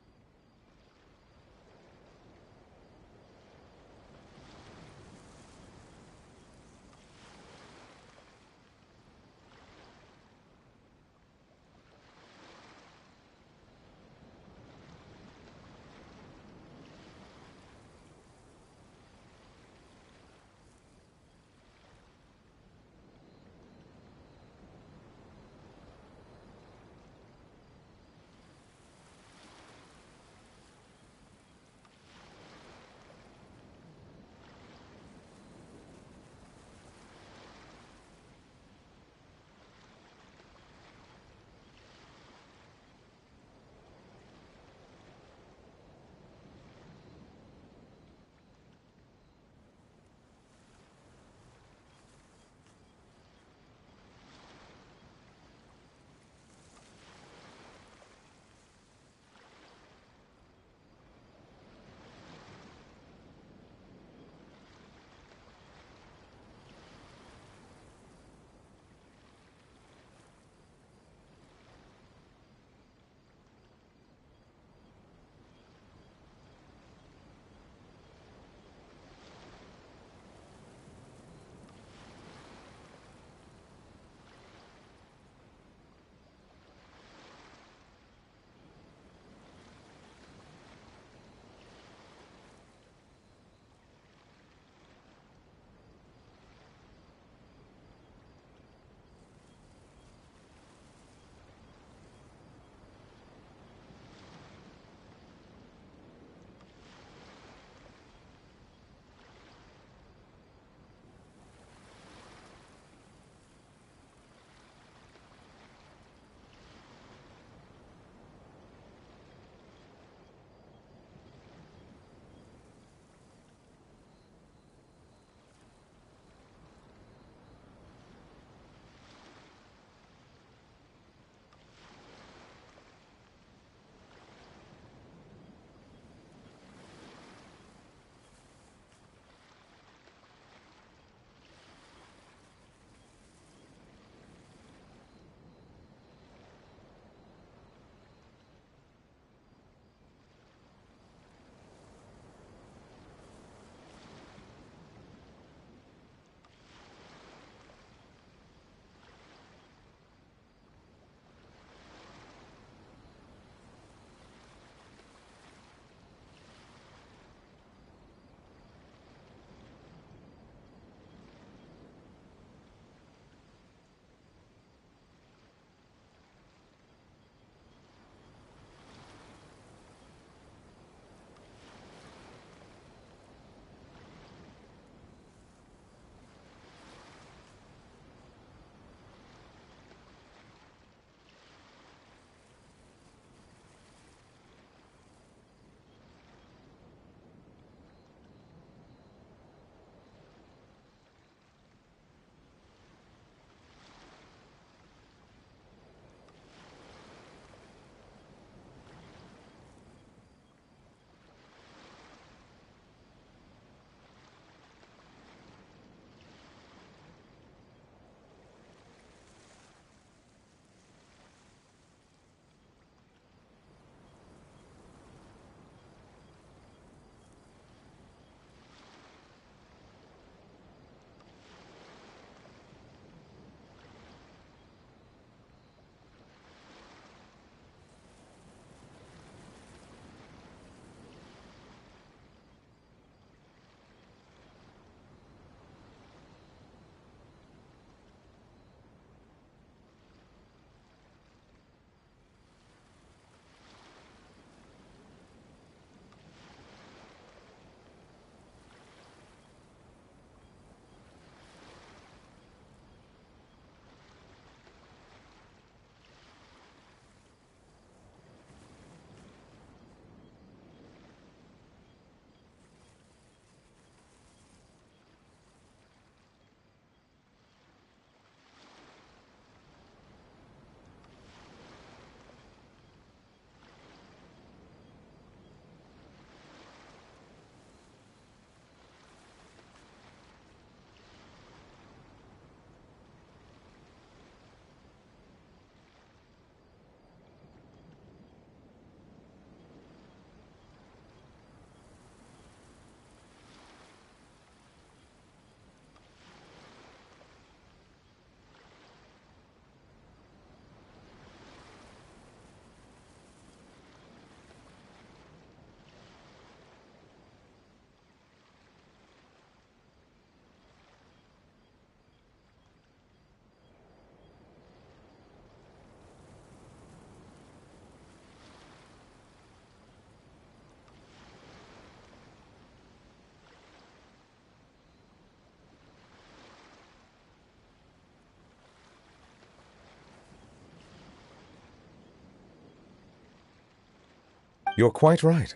You're quite right.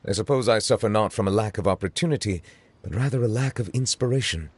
I suppose I suffer not from a lack of opportunity, but rather a lack of inspiration.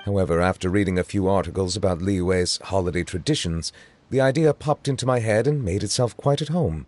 However, after reading a few articles about Liyue's holiday traditions, the idea popped into my head and made itself quite at home.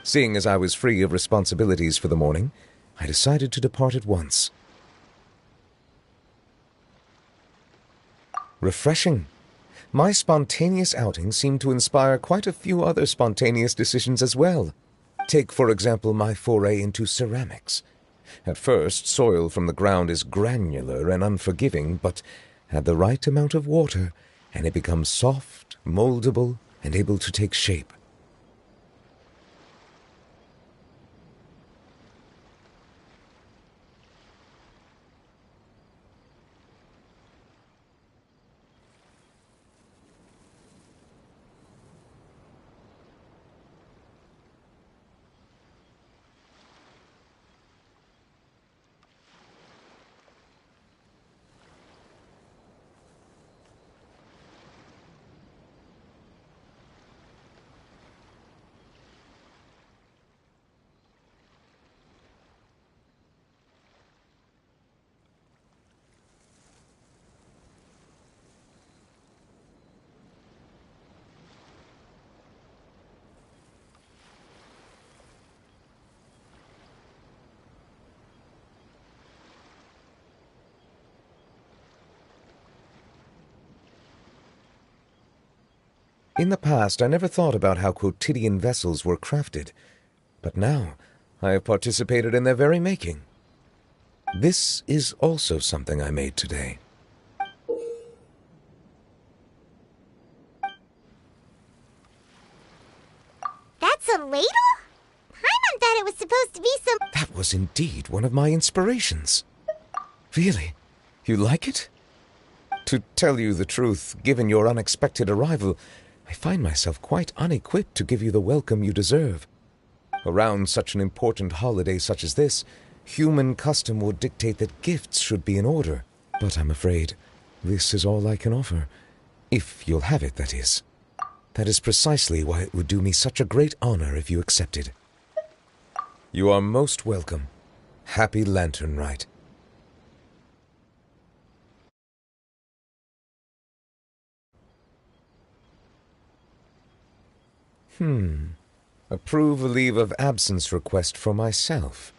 Seeing as I was free of responsibilities for the morning, I decided to depart at once. Refreshing. My spontaneous outing seemed to inspire quite a few other spontaneous decisions as well. Take, for example, my foray into ceramics. At first, soil from the ground is granular and unforgiving, but add the right amount of water, and it becomes soft, moldable, and able to take shape. In the past, I never thought about how quotidian vessels were crafted, but now I have participated in their very making. This is also something I made today. That's a ladle? Paimon thought it was supposed to be some... That was indeed one of my inspirations. Really? You like it? To tell you the truth, given your unexpected arrival, I find myself quite unequipped to give you the welcome you deserve. Around such an important holiday such as this, human custom would dictate that gifts should be in order. But I'm afraid this is all I can offer. If you'll have it, that is. That is precisely why it would do me such a great honor if you accepted. You are most welcome. Happy Lantern Rite. Approve a leave of absence request for myself.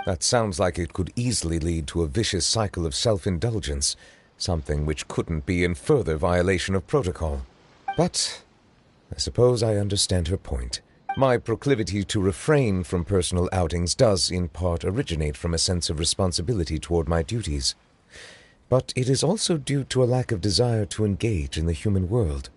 That sounds like it could easily lead to a vicious cycle of self-indulgence, something which couldn't be in further violation of protocol. But I suppose I understand her point. My proclivity to refrain from personal outings does, in part, originate from a sense of responsibility toward my duties. But it is also due to a lack of desire to engage in the human world.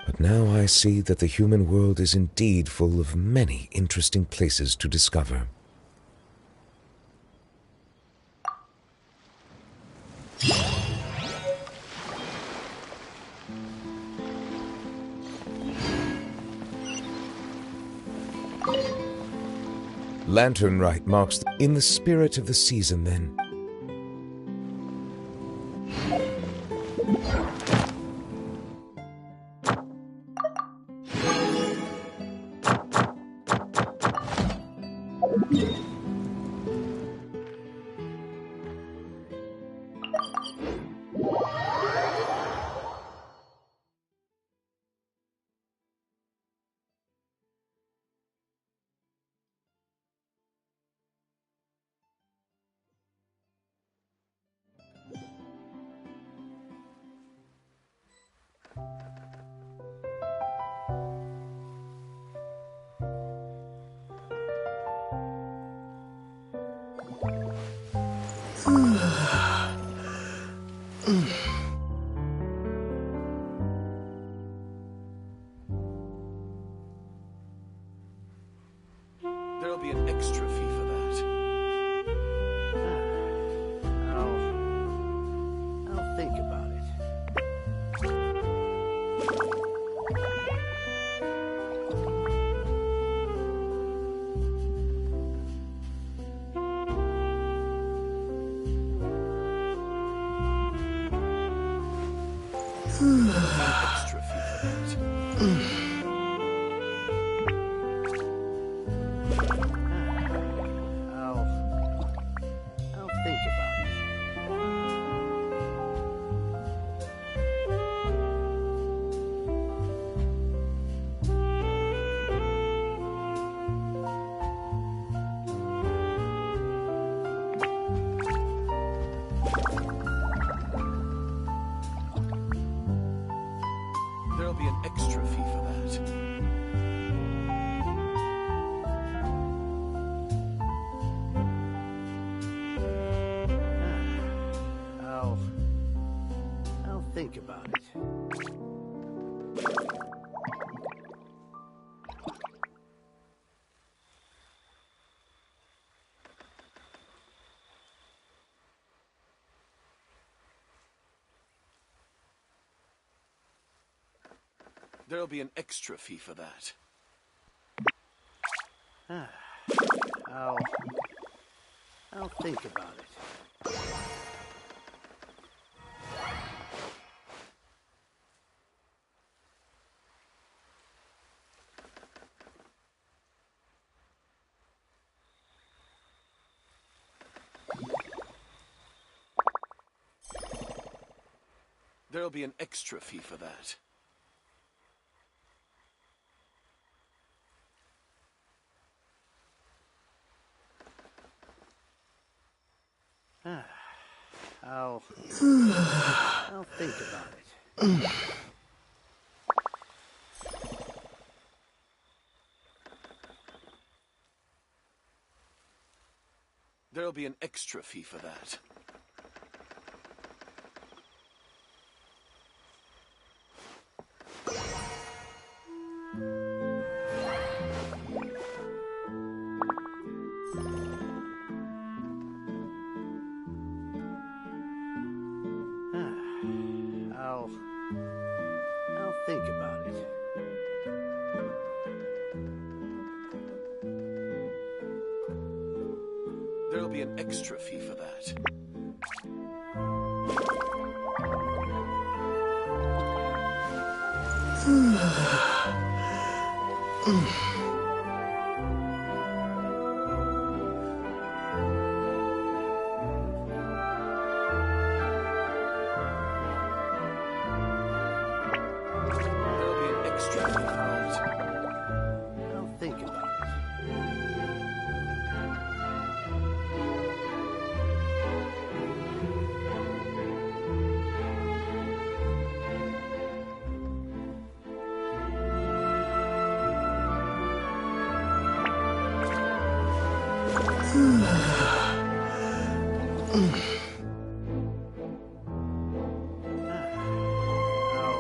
But now I see that the human world is indeed full of many interesting places to discover. Lantern Rite marks in the spirit of the season, then. think about it. Extra fee for that. I'll think about it. There'll be an extra fee for that. I'll think about it. There'll be an extra fee for that. I'll think about it. There'll be an extra fee for that. I'll think about it. There'll be an extra fee for that. I'll think about it. There'll be an extra fee for that. I'll think about it.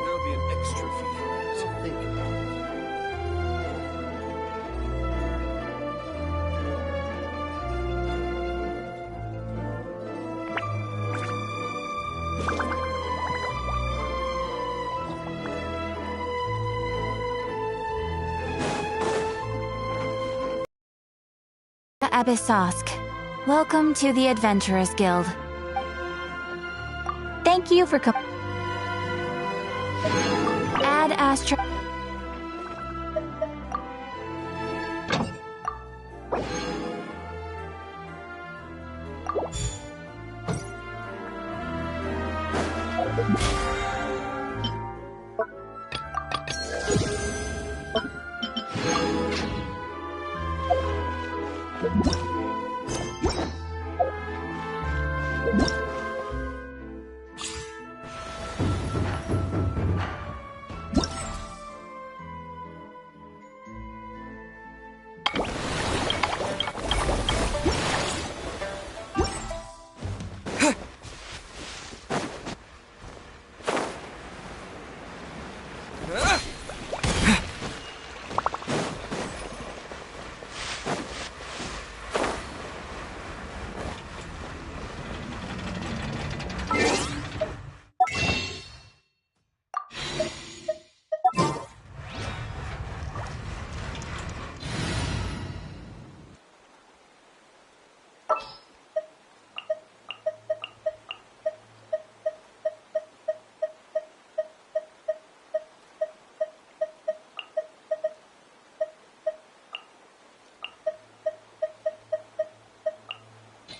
There'll be an extra fee for that. I'll think about it. Abyssosk. Welcome to the Adventurers Guild. Thank you for Ad Astra.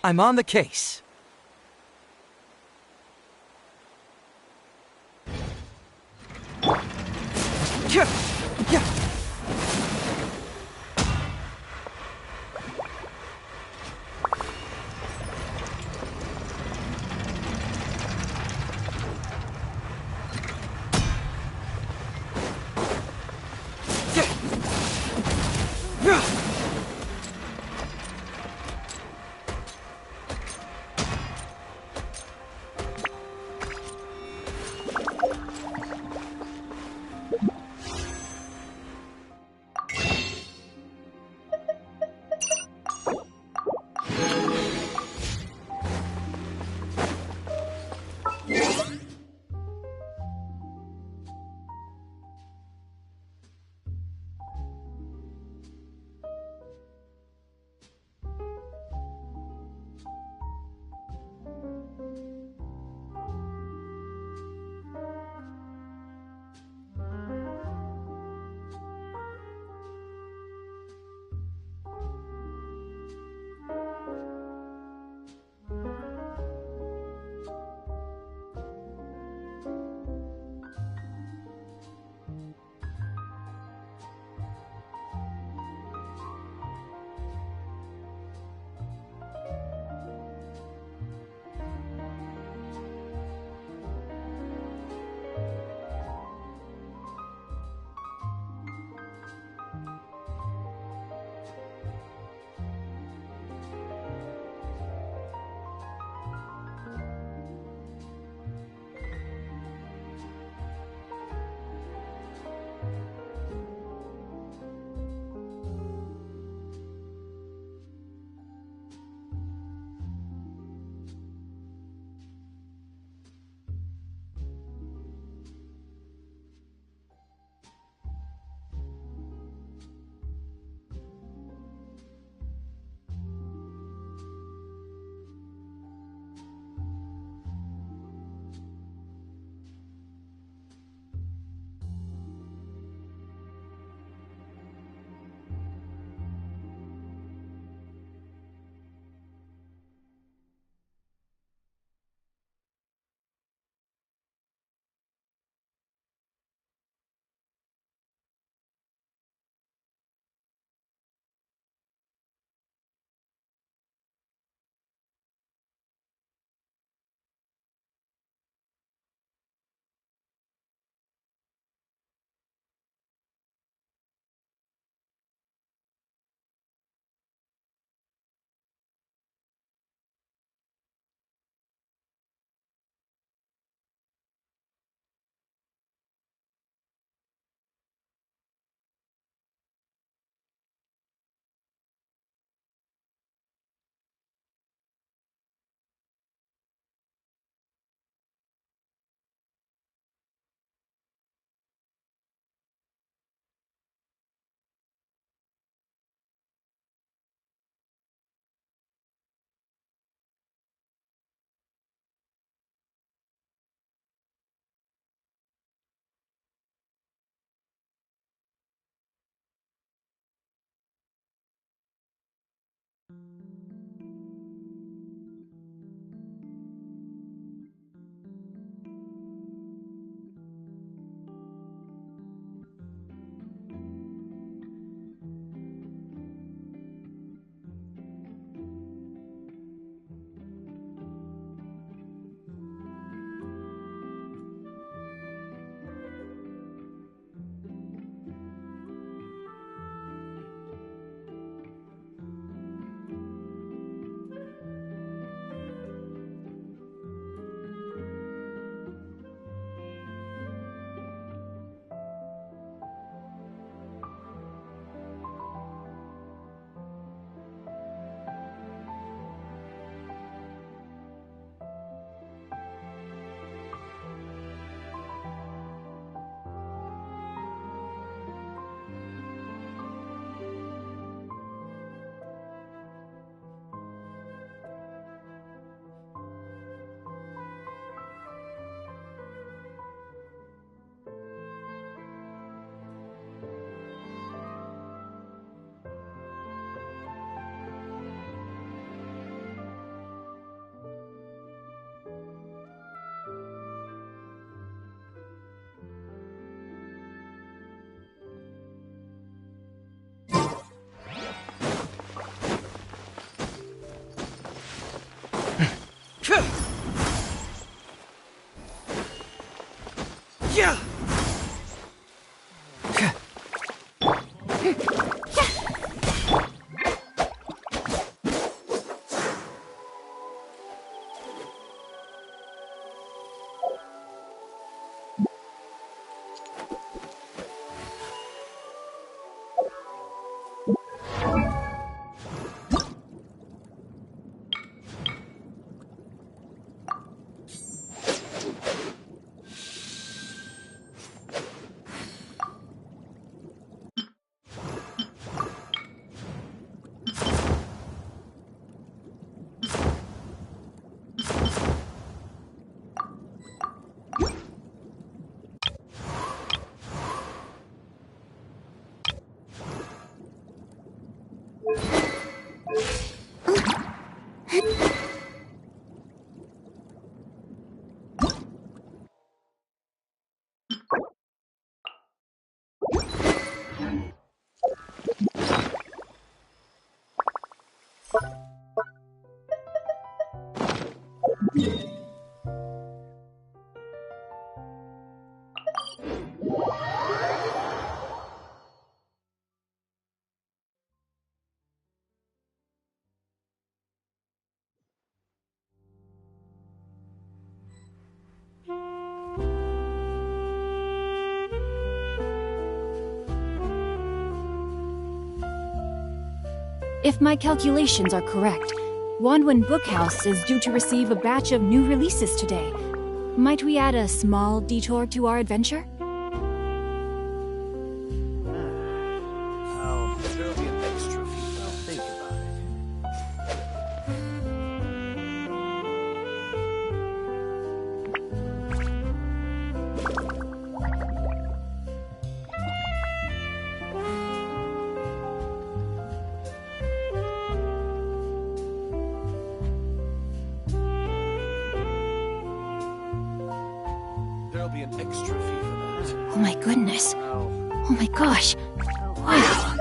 I'm on the case. Yeah. If my calculations are correct, Wanwan Bookhouse is due to receive a batch of new releases today. Might we add a small detour to our adventure? There'll be an extra fee. I'll think about it. There'll be an extra fee for that. Oh my goodness. Oh my gosh. Wow.